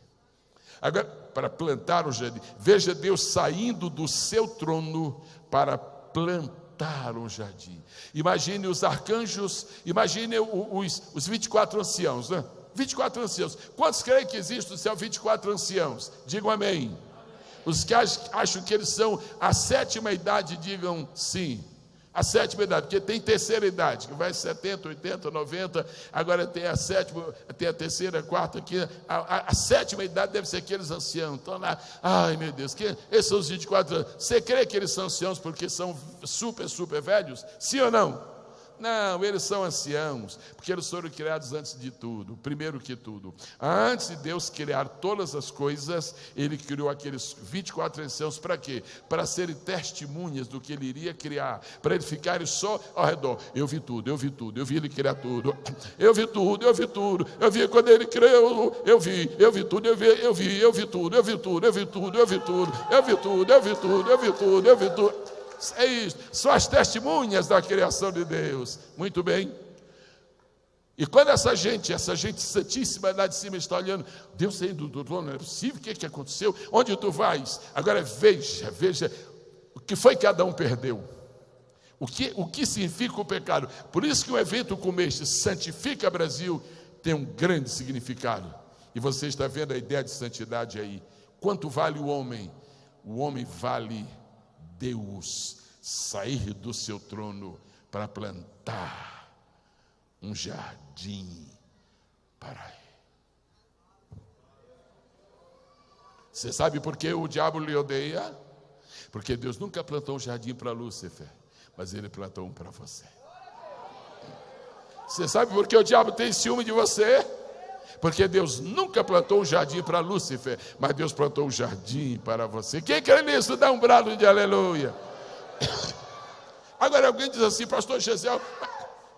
Agora, para plantar o jardim. Veja Deus saindo do seu trono para plantar um jardim. Imagine os arcanjos, imagine os 24 anciãos, né? 24 anciãos. Quantos creem que existem no céu 24 anciãos? Digam amém. Os que acham que eles são a 7ª idade, digam sim. A 7ª idade, porque tem terceira idade, que vai 70, 80, 90, agora tem a 7ª, tem a terceira, a 4ª, aqui, a 7ª idade deve ser aqueles anciãos, estão lá, ai meu Deus, esses são os 24 anos, você crê que eles são anciãos porque são super velhos? Sim ou não? Não, eles são anciãos, porque eles foram criados antes de tudo, primeiro que tudo. Antes de Deus criar todas as coisas, Ele criou aqueles 24 anciãos para quê? Para serem testemunhas do que Ele iria criar, para Ele ficarem só ao redor. Eu vi tudo, eu vi Ele criar tudo. Eu vi tudo, eu vi quando Ele criou, eu vi tudo, eu vi tudo. É isso, são as testemunhas da criação de Deus. Muito bem. E quando essa gente santíssima lá de cima está olhando, Deus saindo do trono, não é possível, o que aconteceu? Onde tu vais? Agora veja o que foi que Adão perdeu. O que significa o pecado? Por isso que um evento como este, Santifica Brasil, tem um grande significado. E você está vendo a ideia de santidade aí. Quanto vale o homem? O homem vale Deus sair do seu trono para plantar um jardim para ele. Você sabe por que o diabo lhe odeia? Porque Deus nunca plantou um jardim para Lúcifer, mas ele plantou um para você. Você sabe por que o diabo tem ciúme de você? Porque Deus nunca plantou um jardim para Lúcifer, mas Deus plantou um jardim para você. Quem crê nisso, dá um brado de aleluia. Agora alguém diz assim, pastor Gesiel,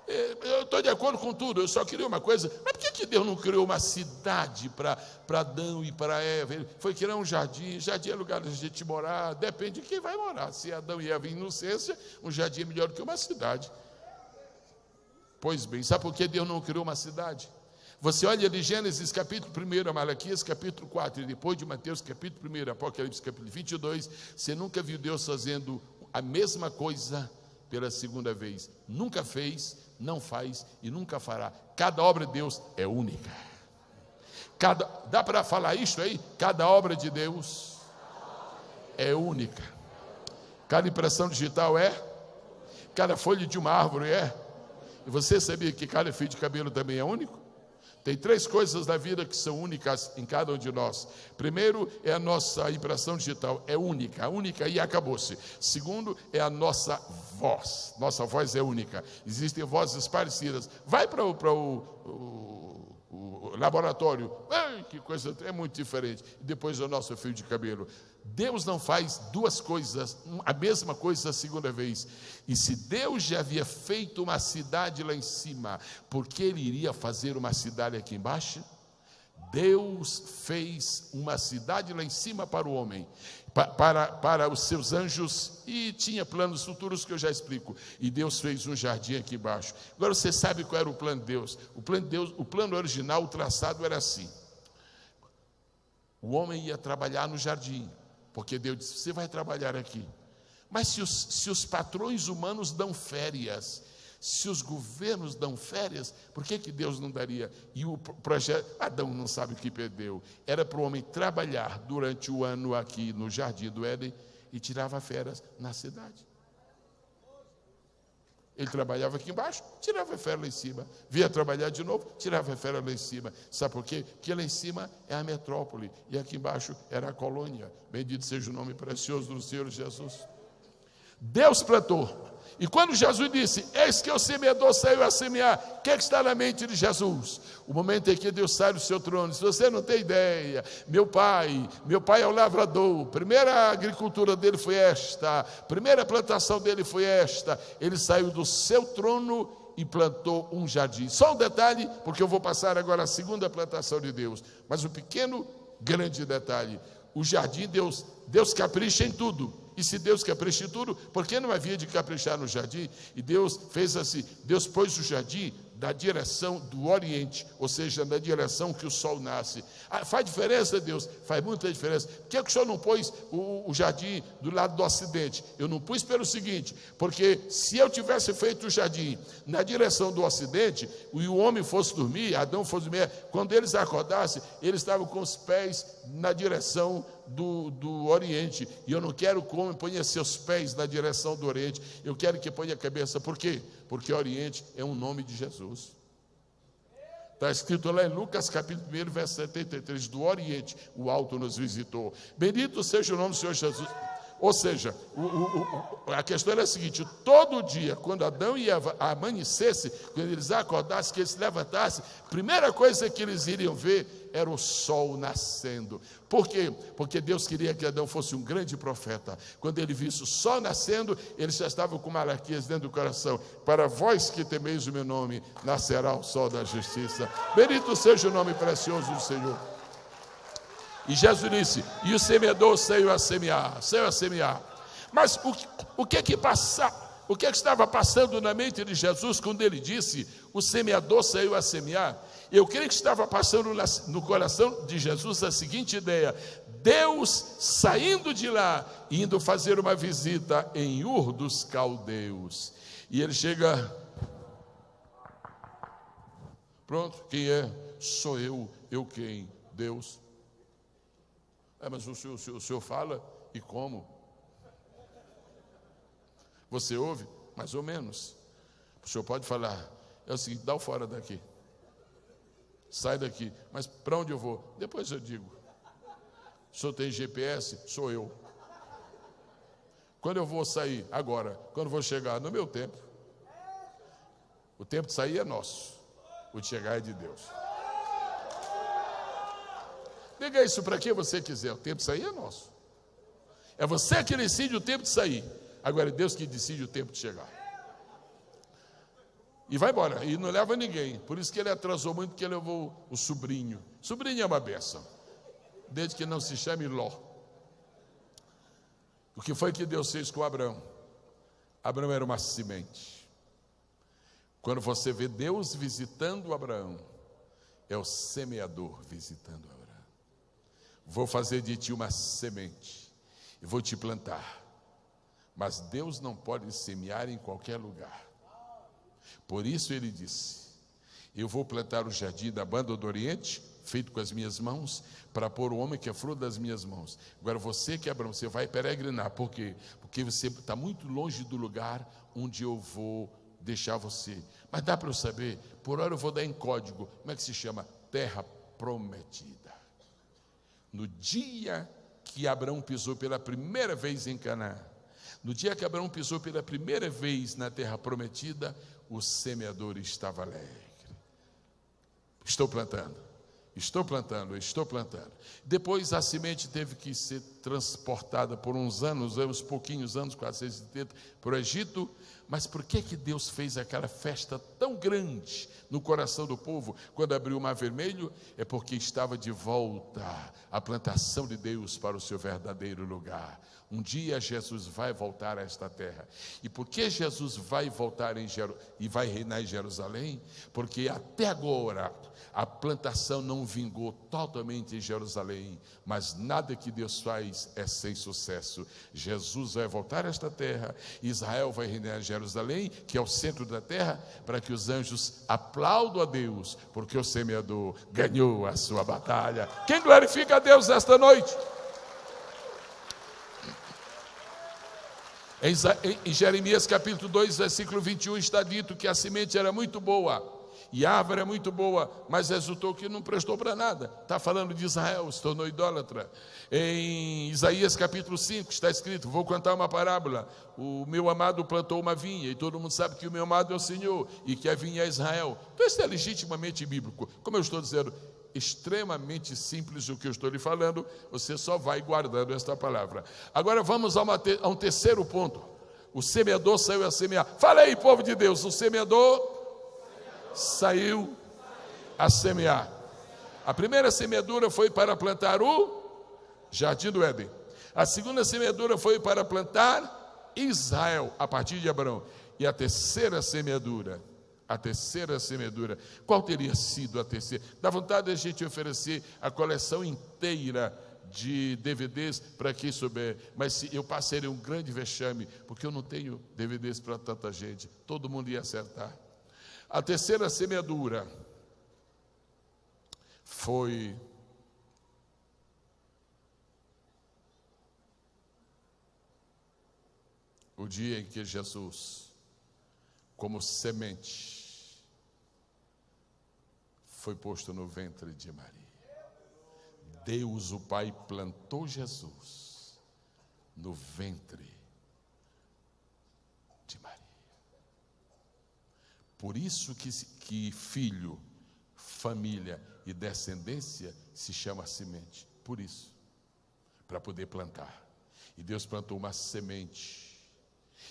eu estou de acordo com tudo, eu só queria uma coisa. Mas por que Deus não criou uma cidade para Adão e para Eva? Ele foi criar um jardim. Jardim é lugar de a gente morar, depende de quem vai morar. Se Adão e Eva em inocência, um jardim é melhor do que uma cidade. Pois bem, sabe por que Deus não criou uma cidade? Você olha de Gênesis capítulo 1, Malaquias capítulo 4, e depois de Mateus capítulo 1, Apocalipse capítulo 22, você nunca viu Deus fazendo a mesma coisa pela segunda vez. Nunca fez, não faz e nunca fará. Cada obra de Deus é única. Dá para falar isso aí? Cada obra de Deus é única. Cada impressão digital é. Cada folha de uma árvore é. E você sabia que cada fio de cabelo também é único? Tem 3 coisas da vida que são únicas em cada um de nós. Primeiro é a nossa impressão digital, é única e acabou-se. Segundo é a nossa voz é única. Existem vozes parecidas. Vai para o laboratório, que coisa, é muito diferente. E depois é o nosso fio de cabelo. Deus não faz 2 coisas, a mesma coisa a segunda vez. E se Deus já havia feito uma cidade lá em cima, por que Ele iria fazer uma cidade aqui embaixo? Deus fez uma cidade lá em cima para o homem, para os seus anjos, e tinha planos futuros que eu já explico. E Deus fez um jardim aqui embaixo. Agora você sabe qual era o plano de Deus? O plano original, o traçado era assim. O homem ia trabalhar no jardim, porque Deus disse, você vai trabalhar aqui. Mas se os patrões humanos dão férias, se os governos dão férias, por que Deus não daria? E o projeto, Adão não sabe o que perdeu. Era para o homem trabalhar durante o ano aqui no jardim do Éden e tirava férias na cidade. Ele trabalhava aqui embaixo, tirava férias lá em cima. Via trabalhar de novo, tirava férias lá em cima. Sabe por quê? Porque lá em cima é a metrópole e aqui embaixo era a colônia. Bendito seja o nome precioso do Senhor Jesus. Deus plantou. E quando Jesus disse, eis que o semeador saiu a semear, o que está na mente de Jesus? O momento em que Deus sai do seu trono. Se você não tem ideia, meu pai é o lavrador, primeira agricultura dele foi esta, primeira plantação dele foi esta, ele saiu do seu trono e plantou um jardim. Só um detalhe, porque eu vou passar agora a segunda plantação de Deus, mas um pequeno, grande detalhe, o jardim, Deus capricha em tudo. E se Deus capricha em tudo, por que não havia de caprichar no jardim? E Deus fez assim, Deus pôs o jardim na direção do oriente, ou seja, na direção que o sol nasce. Faz diferença, Deus? Faz muita diferença. Por que o Senhor não pôs o jardim do lado do ocidente? Eu não pus pelo seguinte, porque se eu tivesse feito o jardim na direção do ocidente, e o homem fosse dormir, Adão fosse dormir, quando eles acordassem, eles estavam com os pés na direção do oriente, e eu não quero que o homem ponha seus pés na direção do oriente, eu quero que ponha a cabeça. Por quê? Porque oriente é um nome de Jesus. Está escrito lá em Lucas capítulo 1, verso 73, do oriente o alto nos visitou. Bendito seja o nome do Senhor Jesus. Ou seja, a questão era a seguinte, todo dia, quando Adão e Eva amanhecessem, quando eles acordassem, que eles se levantassem, a primeira coisa que eles iriam ver era o sol nascendo. Por quê? Porque Deus queria que Adão fosse um grande profeta. Quando ele visse o sol nascendo, ele já estava com Malaquias dentro do coração. Para vós que temeis o meu nome, nascerá o sol da justiça. Bendito seja o nome precioso do Senhor. E Jesus disse, e o semeador saiu a semear. Mas o que estava passando na mente de Jesus quando ele disse, o semeador saiu a semear? Eu creio que estava passando no coração de Jesus a seguinte ideia, Deus saindo de lá, indo fazer uma visita em Ur dos Caldeus. E ele chega, pronto, quem é? Sou eu quem? Deus. Mas o senhor fala, e como? Você ouve? Mais ou menos. O senhor pode falar, é o seguinte, dá o fora daqui. Sai daqui. Mas para onde eu vou? Depois eu digo. O senhor tem GPS? Sou eu. Quando eu vou sair? Agora. Quando eu vou chegar? No meu tempo. O tempo de sair é nosso. O de chegar é de Deus. Diga isso para quem você quiser, o tempo de sair é nosso. É você que decide o tempo de sair. Agora é Deus que decide o tempo de chegar. E vai embora, e não leva ninguém. Por isso que ele atrasou muito, porque ele levou o sobrinho. Sobrinho é uma bênção, desde que não se chame Ló. O que foi que Deus fez com Abraão? Abraão era uma semente. Quando você vê Deus visitando Abraão, é o semeador visitando Abraão. Vou fazer de ti uma semente e vou te plantar. Mas Deus não pode semear em qualquer lugar. Por isso ele disse, eu vou plantar o jardim da banda do Oriente, feito com as minhas mãos, para pôr o homem que é fruto das minhas mãos. Agora você que é Abraão, você vai peregrinar. Por quê? Porque você está muito longe do lugar onde eu vou deixar você. Mas dá para eu saber, por hora eu vou dar em código, como é que se chama? Terra prometida. No dia que Abraão pisou pela primeira vez em Canaã, no dia que Abraão pisou pela primeira vez na terra prometida, o semeador estava alegre. Estou plantando. Depois a semente teve que ser transportada por uns pouquinhos anos, 470, para o Egito. Mas por que Deus fez aquela festa tão grande no coração do povo quando abriu o Mar Vermelho? É porque estava de volta a plantação de Deus para o seu verdadeiro lugar. Um dia Jesus vai voltar a esta terra. E por que Jesus vai voltar e vai reinar em Jerusalém? Porque até agora a plantação não vingou totalmente em Jerusalém, mas nada que Deus faz é sem sucesso. Jesus vai voltar a esta terra, Israel vai reinar em Jerusalém, que é o centro da terra, para que os anjos aplaudam a Deus, porque o semeador ganhou a sua batalha. Quem glorifica a Deus esta noite? Em Jeremias capítulo 2, versículo 21, está dito que a semente era muito boa. E a árvore é muito boa, mas resultou que não prestou para nada. Está falando de Israel, se tornou idólatra. Em Isaías capítulo 5 está escrito, vou contar uma parábola. O meu amado plantou uma vinha, e todo mundo sabe que o meu amado é o Senhor, e que a vinha é Israel. Então isso é legitimamente bíblico. Como eu estou dizendo, extremamente simples o que eu estou lhe falando, você só vai guardando esta palavra. Agora vamos a um terceiro ponto. O semeador saiu a semear. Fala aí, povo de Deus, o semeador saiu a semear. A primeira semeadura foi para plantar o Jardim do Éden. A segunda semeadura foi para plantar Israel, a partir de Abraão. E a terceira semeadura, qual teria sido a terceira? Dá vontade de a gente oferecer a coleção inteira de DVDs para quem souber, mas eu passaria um grande vexame, porque eu não tenho DVDs para tanta gente, todo mundo ia acertar. A terceira semeadura foi o dia em que Jesus, como semente, foi posto no ventre de Maria. Deus, o Pai, plantou Jesus no ventre de Maria. Por isso que filho, família e descendência se chama semente. Por isso, para poder plantar. E Deus plantou uma semente.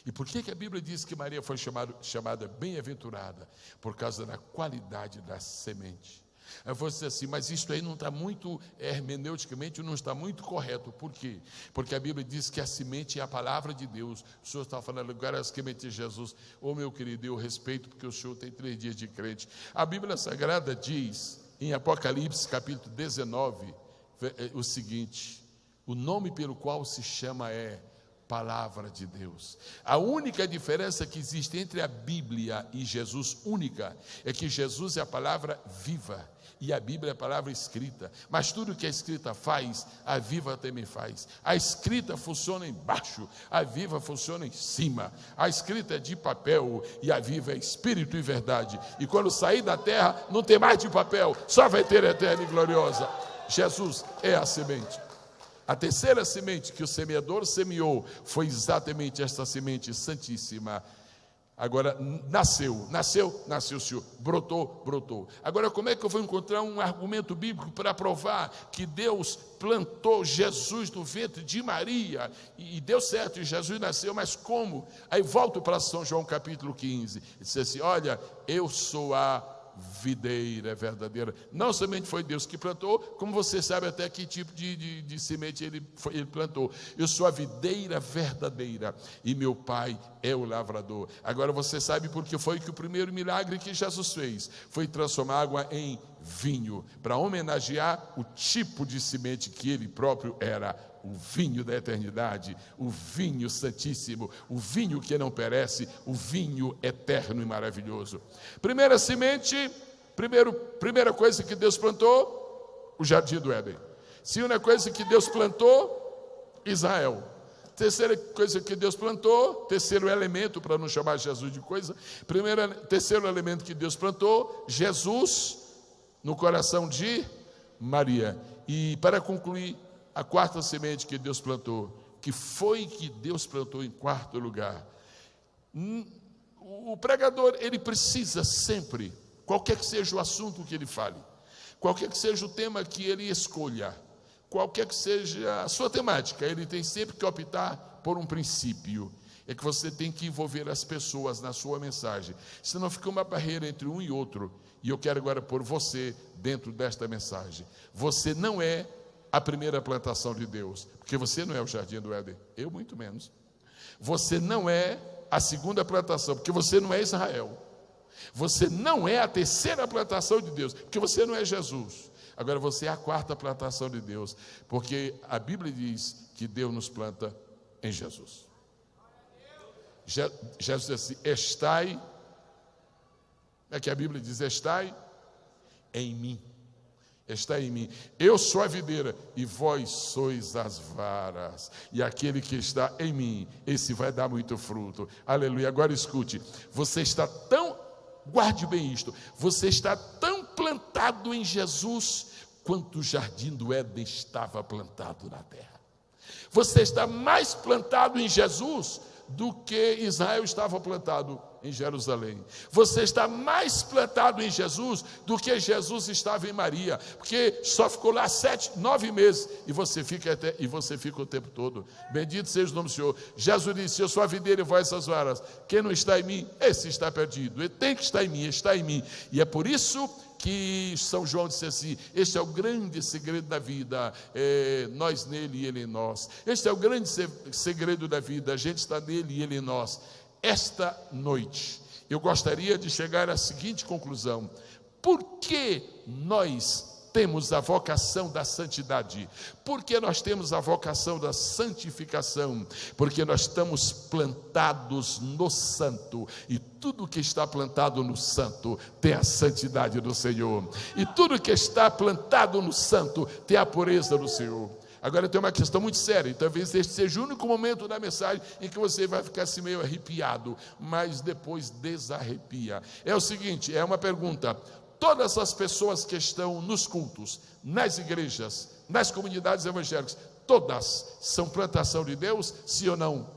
E por que a Bíblia diz que Maria foi chamada bem-aventurada? Por causa da qualidade da semente. Eu vou dizer assim, mas isso aí não está muito, hermeneuticamente, não está muito correto. Por quê? Porque a Bíblia diz que a semente é a palavra de Deus. O senhor está falando agora a semente de Jesus. Ô meu querido, eu respeito, porque o senhor tem 3 dias de crente. A Bíblia Sagrada diz, em Apocalipse capítulo 19, o seguinte: o nome pelo qual se chama é Palavra de Deus. A única diferença que existe entre a Bíblia e Jesus, única, é que Jesus é a palavra viva e a Bíblia é a palavra escrita. Mas tudo que a escrita faz, a viva também faz. A escrita funciona embaixo, a viva funciona em cima. A escrita é de papel e a viva é espírito e verdade. E quando sair da terra, não tem mais de papel, só vai ter eterna e gloriosa. Jesus é a semente. A terceira semente que o semeador semeou foi exatamente esta semente santíssima. Agora, nasceu o Senhor, brotou. Agora, como é que eu vou encontrar um argumento bíblico para provar que Deus plantou Jesus no ventre de Maria? E deu certo, e Jesus nasceu, mas como? Aí volto para São João capítulo 15, e disse assim, olha, eu sou a videira verdadeira. Não somente foi Deus que plantou, como você sabe até que tipo de semente ele plantou. Eu sou a videira verdadeira e meu pai é o lavrador. Agora você sabe porque foi que o primeiro milagre que Jesus fez foi transformar água em vinho, para homenagear o tipo de semente que ele próprio era. O vinho da eternidade, o vinho santíssimo, o vinho que não perece, o vinho eterno e maravilhoso. Primeira semente, primeira coisa que Deus plantou, o Jardim do Éden. Segunda coisa que Deus plantou, Israel. Terceira coisa que Deus plantou, terceiro elemento, para não chamar Jesus de coisa, terceiro elemento que Deus plantou, Jesus no coração de Maria. E para concluir, a quarta semente que Deus plantou, que foi que Deus plantou em quarto lugar. O pregador, ele precisa sempre, qualquer que seja o assunto que ele fale, qualquer que seja o tema que ele escolha, qualquer que seja a sua temática, ele tem sempre que optar por um princípio. É que você tem que envolver as pessoas na sua mensagem, senão fica uma barreira entre um e outro. E eu quero agora pôr você dentro desta mensagem. Você não é a primeira plantação de Deus, porque você não é o Jardim do Éden, eu muito menos. Você não é a segunda plantação, porque você não é Israel. Você não é a terceira plantação de Deus, porque você não é Jesus. Agora você é a quarta plantação de Deus, porque a Bíblia diz que Deus nos planta em Jesus. Jesus diz assim, estai, é que a Bíblia diz, estai em mim. Está em mim, eu sou a videira e vós sois as varas, e aquele que está em mim, esse vai dar muito fruto, aleluia. Agora escute, você está tão guarde bem isto: você está tão plantado em Jesus quanto o jardim do Éden estava plantado na terra. Você está mais plantado em Jesus do que Israel estava plantado em Jerusalém. Você está mais plantado em Jesus do que Jesus estava em Maria, porque só ficou lá 9 meses e você fica o tempo todo. Bendito seja o nome do Senhor. Jesus disse: eu sou a videira e vós as varas. Quem não está em mim, esse está perdido. Ele tem que estar em mim, está em mim. E é por isso que São João disse assim: este é o grande segredo da vida, nós nele e ele em nós. Este é o grande segredo da vida, a gente está nele e ele em nós. Esta noite eu gostaria de chegar à seguinte conclusão: por que nós temos a vocação da santidade? Por que nós temos a vocação da santificação? Porque nós estamos plantados no santo, e tudo que está plantado no santo tem a santidade do Senhor, e tudo que está plantado no santo tem a pureza do Senhor. Agora tem uma questão muito séria, e talvez este seja o único momento da mensagem em que você vai ficar assim meio arrepiado, mas depois desarrepia. É o seguinte, é uma pergunta: todas as pessoas que estão nos cultos, nas igrejas, nas comunidades evangélicas, todas são plantação de Deus, sim ou não?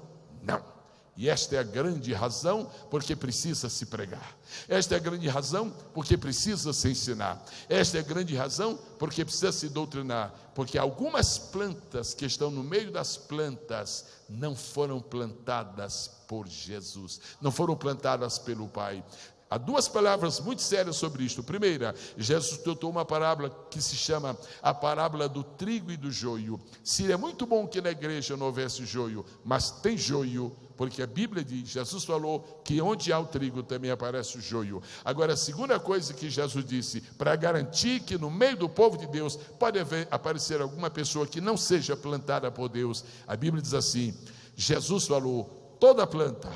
Não. E esta é a grande razão porque precisa se pregar. Esta é a grande razão porque precisa se ensinar. Esta é a grande razão porque precisa se doutrinar. Porque algumas plantas que estão no meio das plantas não foram plantadas por Jesus, não foram plantadas pelo Pai. Há 2 palavras muito sérias sobre isto. Primeira, Jesus tratou uma parábola que se chama a parábola do trigo e do joio. Seria muito bom que na igreja não houvesse joio, mas tem joio, porque a Bíblia diz, Jesus falou que onde há o trigo também aparece o joio. Agora, a segunda coisa que Jesus disse, para garantir que no meio do povo de Deus pode aparecer alguma pessoa que não seja plantada por Deus, a Bíblia diz assim: Jesus falou, toda planta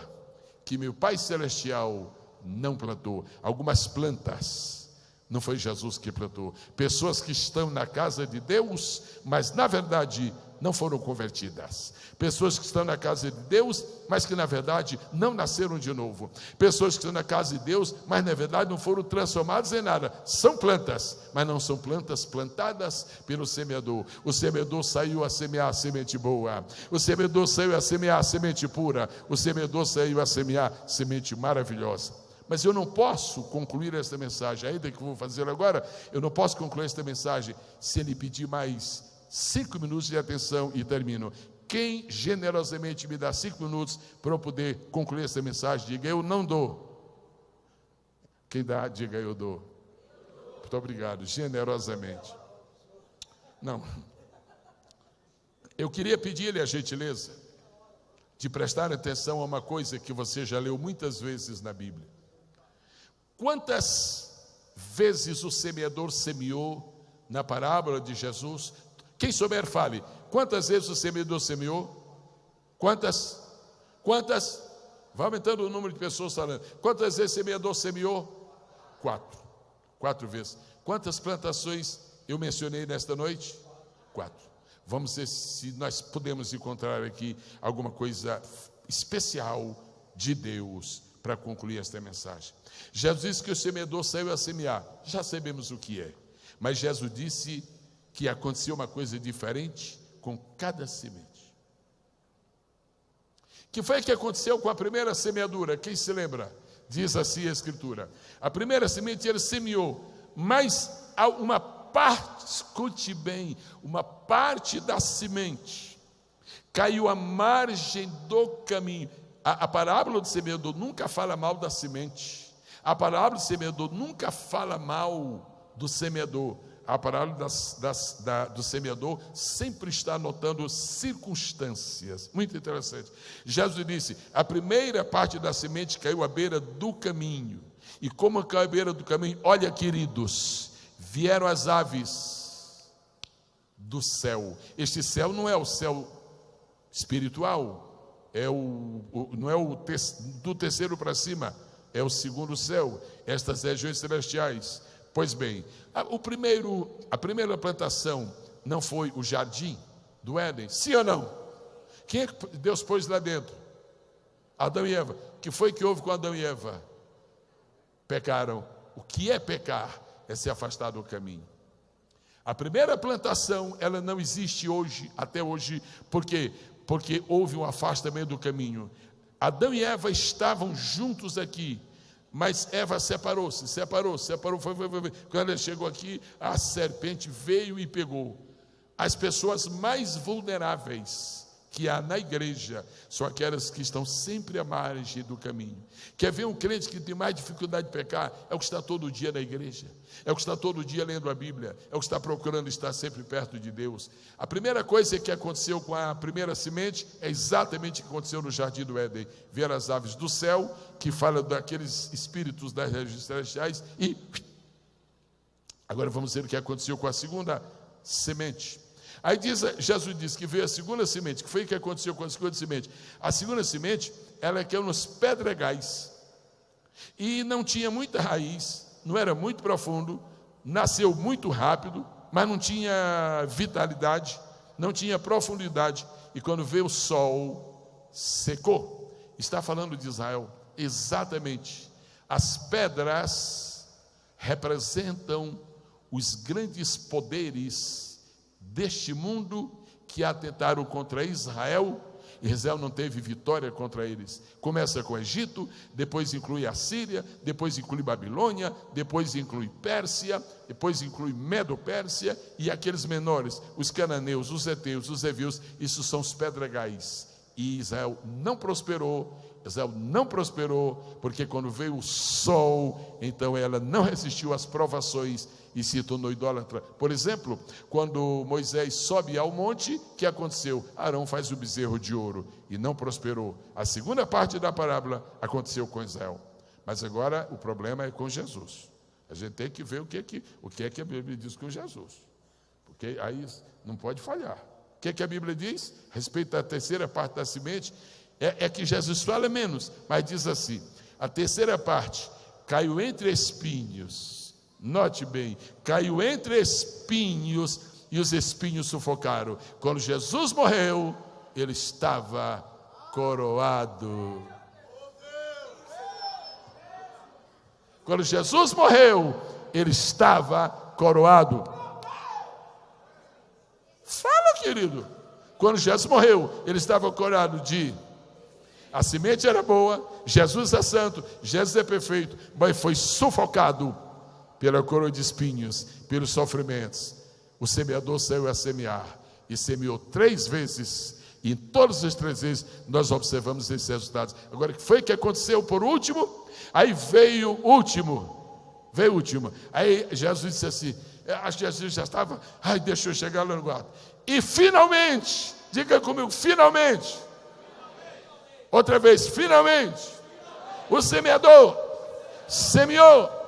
que meu Pai Celestial não plantou, algumas plantas, não foi Jesus que plantou, pessoas que estão na casa de Deus, mas na verdade não foram convertidas, pessoas que estão na casa de Deus, mas que na verdade não nasceram de novo, pessoas que estão na casa de Deus, mas na verdade não foram transformadas em nada, são plantas, mas não são plantas plantadas pelo semeador. O semeador saiu a semear a semente boa, o semeador saiu a semear a semente pura, o semeador saiu a semear semente maravilhosa. Mas eu não posso concluir esta mensagem, ainda que eu vou fazer agora, eu não posso concluir esta mensagem se ele pedir mais 5 minutos de atenção e termino. Quem generosamente me dá 5 minutos para eu poder concluir esta mensagem, diga: eu não dou. Quem dá, diga: eu dou. Muito obrigado, generosamente. Não. Eu queria pedir-lhe a gentileza de prestar atenção a uma coisa que você já leu muitas vezes na Bíblia. Quantas vezes o semeador semeou na parábola de Jesus? Quem souber, fale. Quantas vezes o semeador semeou? Quantas? Quantas? Vai aumentando o número de pessoas falando. Quantas vezes o semeador semeou? 4. 4 vezes. Quantas plantações eu mencionei nesta noite? 4. Vamos ver se nós podemos encontrar aqui alguma coisa especial de Deus para concluir esta mensagem. Jesus disse que o semeador saiu a semear, já sabemos o que é, mas Jesus disse que aconteceu uma coisa diferente com cada semente. Que foi que aconteceu com a primeira semeadura? Quem se lembra? Diz assim a Escritura: a primeira semente ele semeou, mas uma parte, escute bem, uma parte da semente caiu à margem do caminho. A parábola do semeador nunca fala mal da semente. A parábola do semeador nunca fala mal do semeador. A parábola do semeador sempre está anotando circunstâncias. Muito interessante. Jesus disse: a primeira parte da semente caiu à beira do caminho. E como caiu à beira do caminho? Olha, queridos, vieram as aves do céu. Este céu não é o céu espiritual, não é do terceiro para cima, é o segundo céu, estas regiões celestiais. Pois bem, a primeira plantação não foi o jardim do Éden? Sim ou não? Quem é que Deus pôs lá dentro? Adão e Eva. O que foi que houve com Adão e Eva? pecaram. O que é pecar? É se afastar do caminho. A primeira plantação, ela não existe hoje, até hoje. Por quê? Porque houve um afastamento do caminho. Adão e Eva estavam juntos aqui, mas Eva separou-se, foi. Quando ela chegou aqui, a serpente veio e pegou. As pessoas mais vulneráveis que há na igreja são aquelas que estão sempre à margem do caminho. Quer ver um crente que tem mais dificuldade de pecar? É o que está todo dia na igreja, é o que está todo dia lendo a Bíblia, é o que está procurando estar sempre perto de Deus. A primeira coisa que aconteceu com a primeira semente é exatamente o que aconteceu no Jardim do Éden: ver as aves do céu, que fala daqueles espíritos das regiões celestiais, e agora vamos ver o que aconteceu com a segunda semente. Aí Jesus diz que veio a segunda semente. Que foi o que aconteceu com a segunda semente? A segunda semente, ela caiu nos pedregais e não tinha muita raiz, não era muito profundo, nasceu muito rápido, mas não tinha vitalidade, não tinha profundidade, e quando veio o sol, secou. Está falando de Israel, exatamente. As pedras representam os grandes poderes deste mundo que atentaram contra Israel. Israel não teve vitória contra eles. Começa com o Egito, depois inclui a Síria, depois inclui Babilônia, depois inclui Pérsia, depois inclui Medo-Pérsia, e aqueles menores, os cananeus, os heteus, os heveus, isso são os pedregais. E Israel não prosperou, porque quando veio o sol, então ela não resistiu às provações e se tornou idólatra. Por exemplo, quando Moisés sobe ao monte, o que aconteceu? Arão faz o bezerro de ouro e não prosperou. A segunda parte da parábola aconteceu com Israel. Mas agora o problema é com Jesus. A gente tem que ver o que é que a Bíblia diz com Jesus, porque aí não pode falhar. O que é que a Bíblia diz? Respeito à terceira parte da semente, é que Jesus fala menos, mas diz assim: a terceira parte caiu entre espinhos. Note bem, caiu entre espinhos e os espinhos sufocaram. Quando Jesus morreu, ele estava coroado. Quando Jesus morreu, ele estava coroado. Fala, querido. Quando Jesus morreu, ele estava coroado de... A semente era boa, Jesus é santo, Jesus é perfeito, mas foi sufocado pela coroa de espinhos, pelos sofrimentos. O semeador saiu a semear e semeou 3 vezes, e em todas as 3 vezes nós observamos esses resultados. Agora, o que foi que aconteceu por último? Aí veio o último. Aí Jesus disse assim, acho que Jesus já estava, deixa eu chegar lá no quarto. E finalmente, diga comigo, finalmente. Outra vez, finalmente. O semeador semeou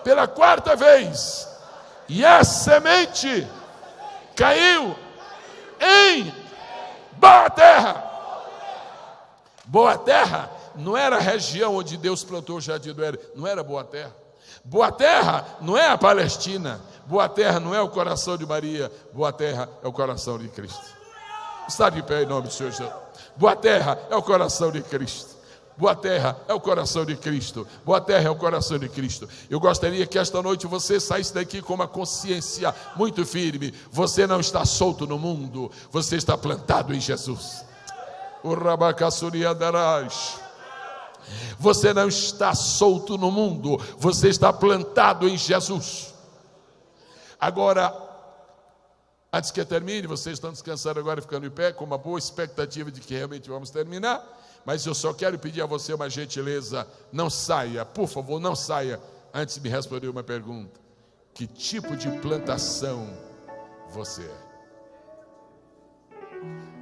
pela 4ª vez, e a semente caiu em boa terra. Boa terra não era a região onde Deus plantou o Jardim do Éden, não era boa terra. Boa terra não é a Palestina, boa terra não é o coração de Maria, boa terra é o coração de Cristo. Está de pé em nome do Senhor Jesus. Boa terra é o coração de Cristo. Boa terra é o coração de Cristo. Boa terra é o coração de Cristo. Eu gostaria que esta noite você saísse daqui com uma consciência muito firme. Você não está solto no mundo, você está plantado em Jesus. O Rabacassuriadarás. Você não está solto no mundo, você está plantado em Jesus. Agora, antes que eu termine, vocês estão descansando agora, ficando em pé, com uma boa expectativa de que realmente vamos terminar. Mas eu só quero pedir a você uma gentileza: não saia, por favor, não saia antes de me responder uma pergunta. Que tipo de plantação você é?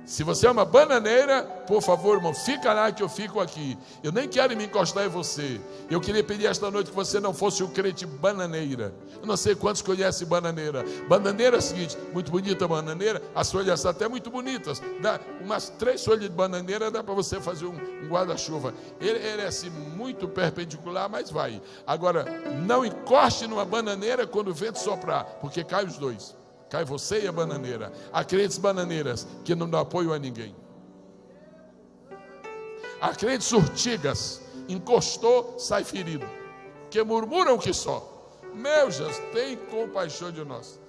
Se você é uma bananeira, por favor, irmão, fica lá que eu fico aqui. Eu nem quero me encostar em você. Eu queria pedir esta noite que você não fosse um crente bananeira. Eu não sei quantos conhecem bananeira. Bananeira é o seguinte, muito bonita bananeira, as folhas são até muito bonitas. Dá umas 3 folhas de bananeira, dá para você fazer um guarda-chuva. Ele é assim, muito perpendicular, mas vai. Agora, não encoste numa bananeira quando o vento soprar, porque cai os dois. Cai você e a bananeira. Há crentes bananeiras que não dão apoio a ninguém. Há crentes urtigas, encostou, sai ferido. porque murmuram que só. Meu Jesus, tem compaixão de nós.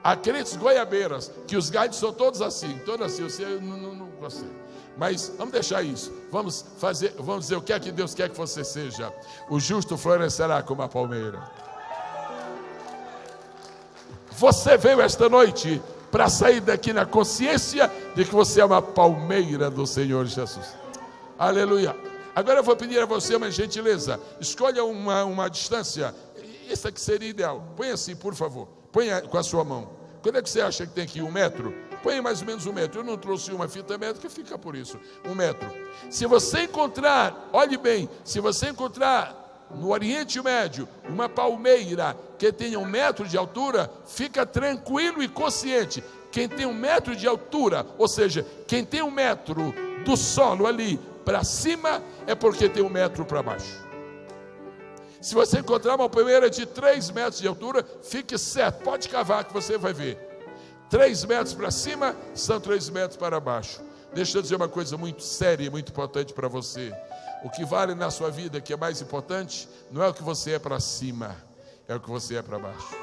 Há crentes goiabeiras, que os galhos são todos assim, você não gostei. Mas vamos deixar isso, vamos dizer o que é que Deus quer que você seja. O justo florescerá como a palmeira. Você veio esta noite para sair daqui na consciência de que você é uma palmeira do Senhor Jesus. Aleluia. Agora eu vou pedir a você uma gentileza, escolha uma distância. Essa que seria ideal. Põe assim, por favor. Põe com a sua mão. Quando é que você acha que tem que ir? 1 metro? Põe mais ou menos 1 metro. Eu não trouxe uma fita métrica, fica por isso. 1 metro. Se você encontrar, olhe bem, se você encontrar no Oriente Médio uma palmeira que tenha 1 metro de altura, fica tranquilo e consciente. Quem tem 1 metro de altura, ou seja, quem tem 1 metro do solo ali para cima, é porque tem 1 metro para baixo. Se você encontrar uma palmeira de 3 metros de altura, fique certo, pode cavar que você vai ver. 3 metros para cima, são 3 metros para baixo. Deixa eu dizer uma coisa muito séria e muito importante para você. O que vale na sua vida, que é mais importante, não é o que você é para cima, é o que você é para baixo.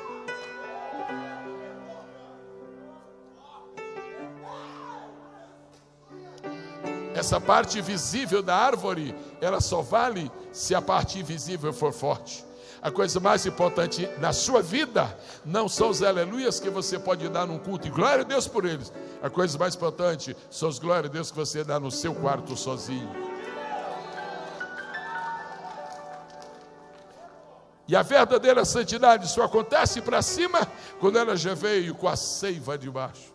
Essa parte visível da árvore, ela só vale se a parte invisível for forte. A coisa mais importante na sua vida não são os aleluias que você pode dar num culto, e glória a Deus por eles. A coisa mais importante são os glória a Deus que você dá no seu quarto sozinho. E a verdadeira santidade só acontece para cima quando ela já veio com a seiva de baixo.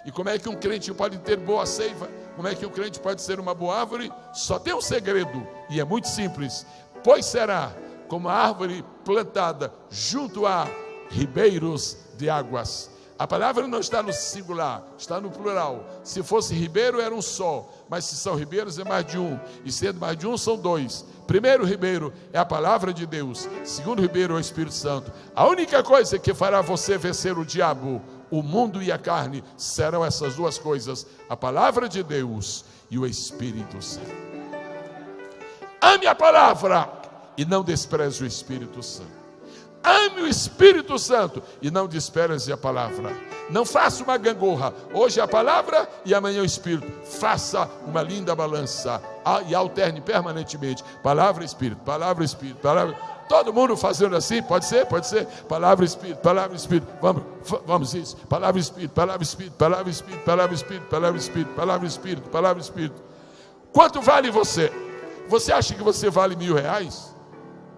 E como é que um crente pode ter boa seiva? Como é que um crente pode ser uma boa árvore? Só tem um segredo, e é muito simples. Pois será como a árvore plantada junto a ribeiros de águas. A palavra não está no singular, está no plural. Se fosse ribeiro era um só, mas se são ribeiros é mais de um, e sendo mais de um são 2. Primeiro ribeiro é a palavra de Deus, segundo ribeiro é o Espírito Santo. A única coisa que fará você vencer o diabo, o mundo e a carne, serão essas 2 coisas: a palavra de Deus e o Espírito Santo. Ame a palavra e não despreze o Espírito Santo. Ame o Espírito Santo e não despreze a palavra. Não faça uma gangorra, hoje a palavra e amanhã o Espírito. Faça uma linda balança e alterne permanentemente palavra, Espírito, palavra, Espírito, palavra. Todo mundo fazendo assim, pode ser? Pode ser. Palavra, Espírito, palavra, Espírito. Vamos isso. Palavra, Espírito, palavra, Espírito, palavra, Espírito, palavra, Espírito, palavra, Espírito, palavra, Espírito, palavra, Espírito. Quanto vale você? Você acha que você vale R$1.000?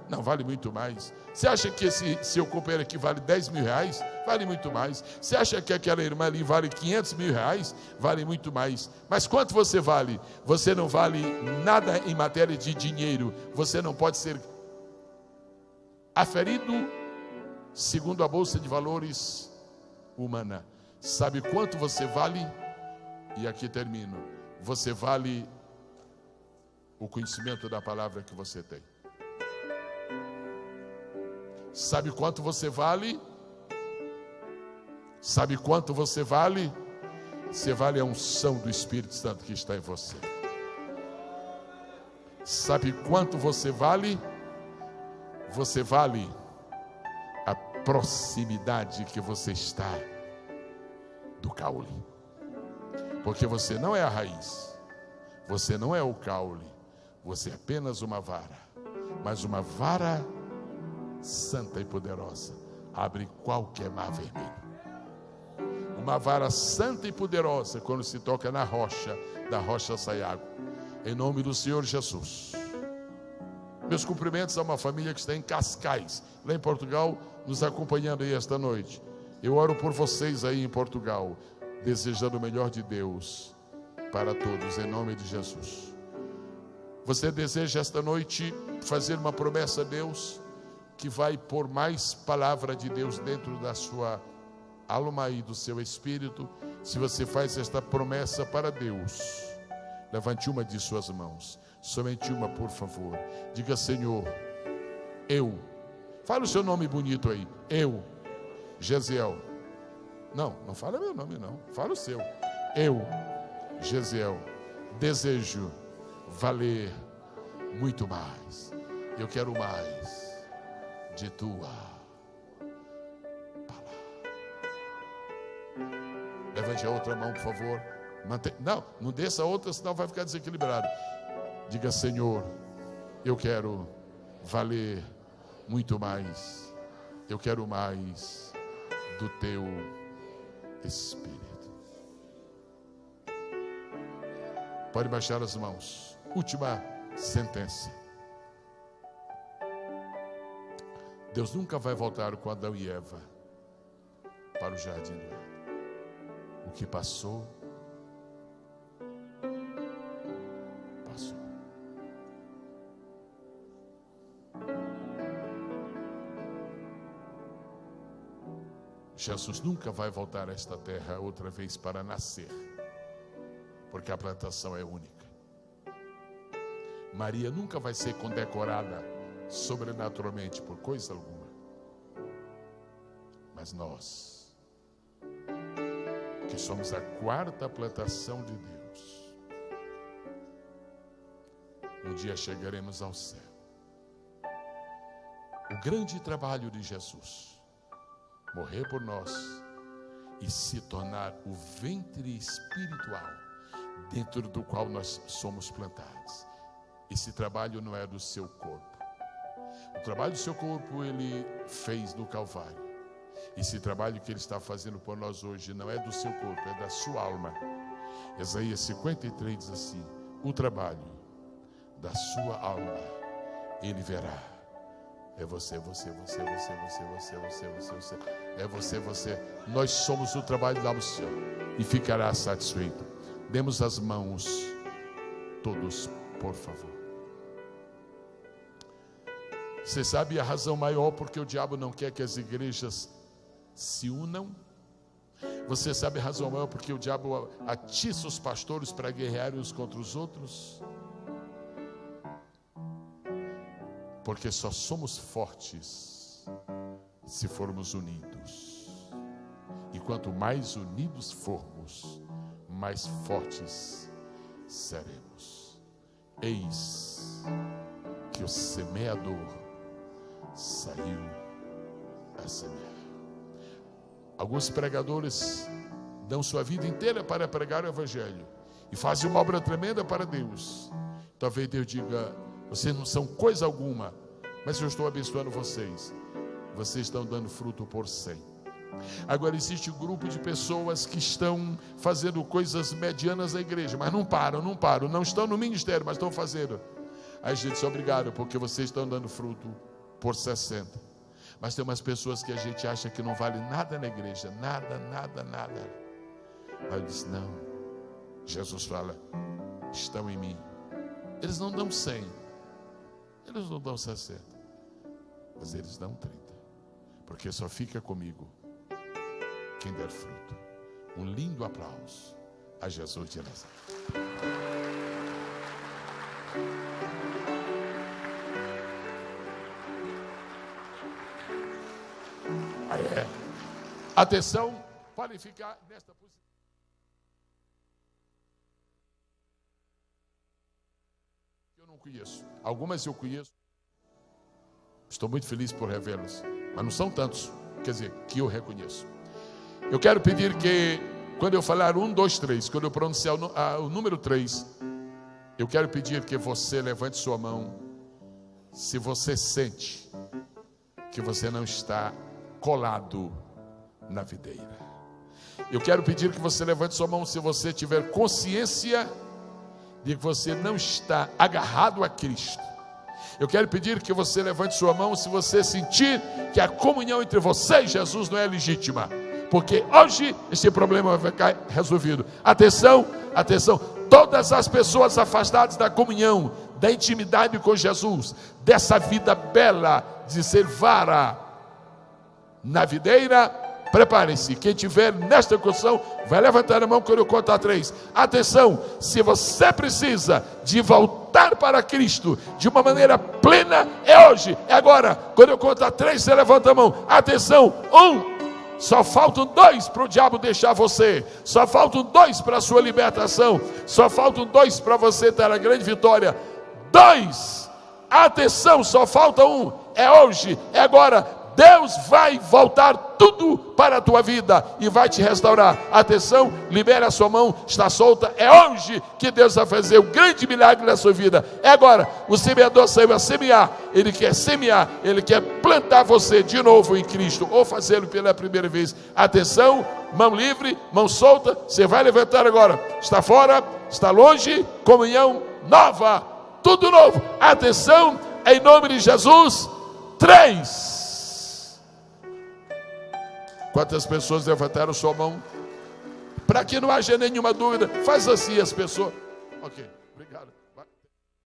Não, vale muito mais. Você acha que esse seu companheiro aqui vale R$10.000? Vale muito mais. Você acha que aquela irmã ali vale R$500.000? Vale muito mais. Mas quanto você vale? Você não vale nada em matéria de dinheiro. Você não pode ser aferido segundo a Bolsa de Valores humana. Sabe quanto você vale? E aqui termino. Você vale o conhecimento da palavra que você tem. Sabe quanto você vale? Sabe quanto você vale? Você vale a unção do Espírito Santo que está em você. Sabe quanto você vale? Você vale a proximidade que você está do caule. Porque você não é a raiz, você não é o caule, você é apenas uma vara. Mas uma vara santa e poderosa abre qualquer mar vermelho. Uma vara santa e poderosa, quando se toca na rocha, da rocha sai água. Em nome do Senhor Jesus. Meus cumprimentos a uma família que está em Cascais, lá em Portugal, nos acompanhando aí esta noite. Eu oro por vocês aí em Portugal, desejando o melhor de Deus para todos, em nome de Jesus. Você deseja esta noite fazer uma promessa a Deus, que vai pôr mais palavra de Deus dentro da sua alma e do seu espírito? Se você faz esta promessa para Deus, levante uma de suas mãos, somente uma, por favor. Diga: Senhor, eu, fala o seu nome bonito aí, eu, Gesiel. Não fala meu nome não, fala o seu. Eu, Gesiel, desejo valer muito mais. Eu quero mais de tua palavra. Levante a outra mão, por favor. Não desça a outra, senão vai ficar desequilibrado. Diga: Senhor, eu quero valer muito mais. Eu quero mais do teu Espírito. Pode baixar as mãos. Última sentença. Deus nunca vai voltar com Adão e Eva para o jardim do Éden. O que passou, passou. Jesus nunca vai voltar a esta terra outra vez para nascer, porque a plantação é única. Maria nunca vai ser condecorada sobrenaturalmente por coisa alguma. Mas nós, que somos a quarta plantação de Deus, um dia chegaremos ao céu. O grande trabalho de Jesus, morrer por nós e se tornar o ventre espiritual dentro do qual nós somos plantados. Esse trabalho não é do seu corpo. O trabalho do seu corpo ele fez no Calvário. Esse trabalho que ele está fazendo por nós hoje não é do seu corpo, é da sua alma. Isaías 53 diz assim: o trabalho da sua alma ele verá. É você. É você. Nós somos o trabalho da alma do Senhor e ficará satisfeito. Demos as mãos todos, por favor. Você sabe a razão maior porque o diabo não quer que as igrejas se unam? Você sabe a razão maior porque o diabo atiça os pastores para guerrearem uns contra os outros? Porque só somos fortes se formos unidos. E quanto mais unidos formos, mais fortes seremos. Eis que o semeador saiu a semear. Alguns pregadores dão sua vida inteira para pregar o evangelho e fazem uma obra tremenda para Deus. Talvez Deus diga: vocês não são coisa alguma, mas eu estou abençoando vocês. Vocês estão dando fruto por 100. Agora existe um grupo de pessoas que estão fazendo coisas medianas na igreja, mas não param, não estão no ministério, mas estão fazendo. Aí a gente diz: obrigado, porque vocês estão dando fruto por 60. Mas tem umas pessoas que a gente acha que não vale nada na igreja, nada. Aí eu disse: não. Jesus fala: estão em mim. Eles não dão 100, eles não dão 60, mas eles dão 30, porque só fica comigo quem der fruto. Um lindo aplauso a Jesus de Nazaré. Atenção, podem ficar nesta posição. Eu não conheço. Algumas eu conheço. Estou muito feliz por revê-los. Mas não são tantos, quer dizer, que eu reconheço. Eu quero pedir que, quando eu falar 1, 2, 3, quando eu pronunciar o número 3, eu quero pedir que você levante sua mão se você sente que você não está colado na videira. Eu quero pedir que você levante sua mão se você tiver consciência de que você não está agarrado a Cristo. Eu quero pedir que você levante sua mão se você sentir que a comunhão entre você e Jesus não é legítima, porque hoje esse problema vai ficar resolvido. Atenção, todas as pessoas afastadas da comunhão, da intimidade com Jesus, dessa vida bela de ser vara na videira, prepare-se. Quem tiver nesta condição vai levantar a mão quando eu contar 3. Atenção, se você precisa de voltar para Cristo de uma maneira plena, é hoje, é agora. Quando eu contar 3, você levanta a mão. Atenção, 1. Só faltam 2 para o diabo deixar você. Só faltam 2 para a sua libertação. Só faltam 2 para você ter a grande vitória. 2. Atenção, só falta um. É hoje, é agora. Deus vai voltar tudo para a tua vida e vai te restaurar. Atenção, libere a sua mão, está solta. É hoje que Deus vai fazer o grande milagre na sua vida. É agora. O semeador saiu a semear. Ele quer semear, ele quer plantar você de novo em Cristo, ou fazê-lo pela primeira vez. Atenção, mão livre, mão solta. Você vai levantar agora. Está fora, está longe, comunhão nova, tudo novo. Atenção, em nome de Jesus. 3. Quantas pessoas levantaram sua mão? Para que não haja nenhuma dúvida, faz assim as pessoas. Ok, obrigado.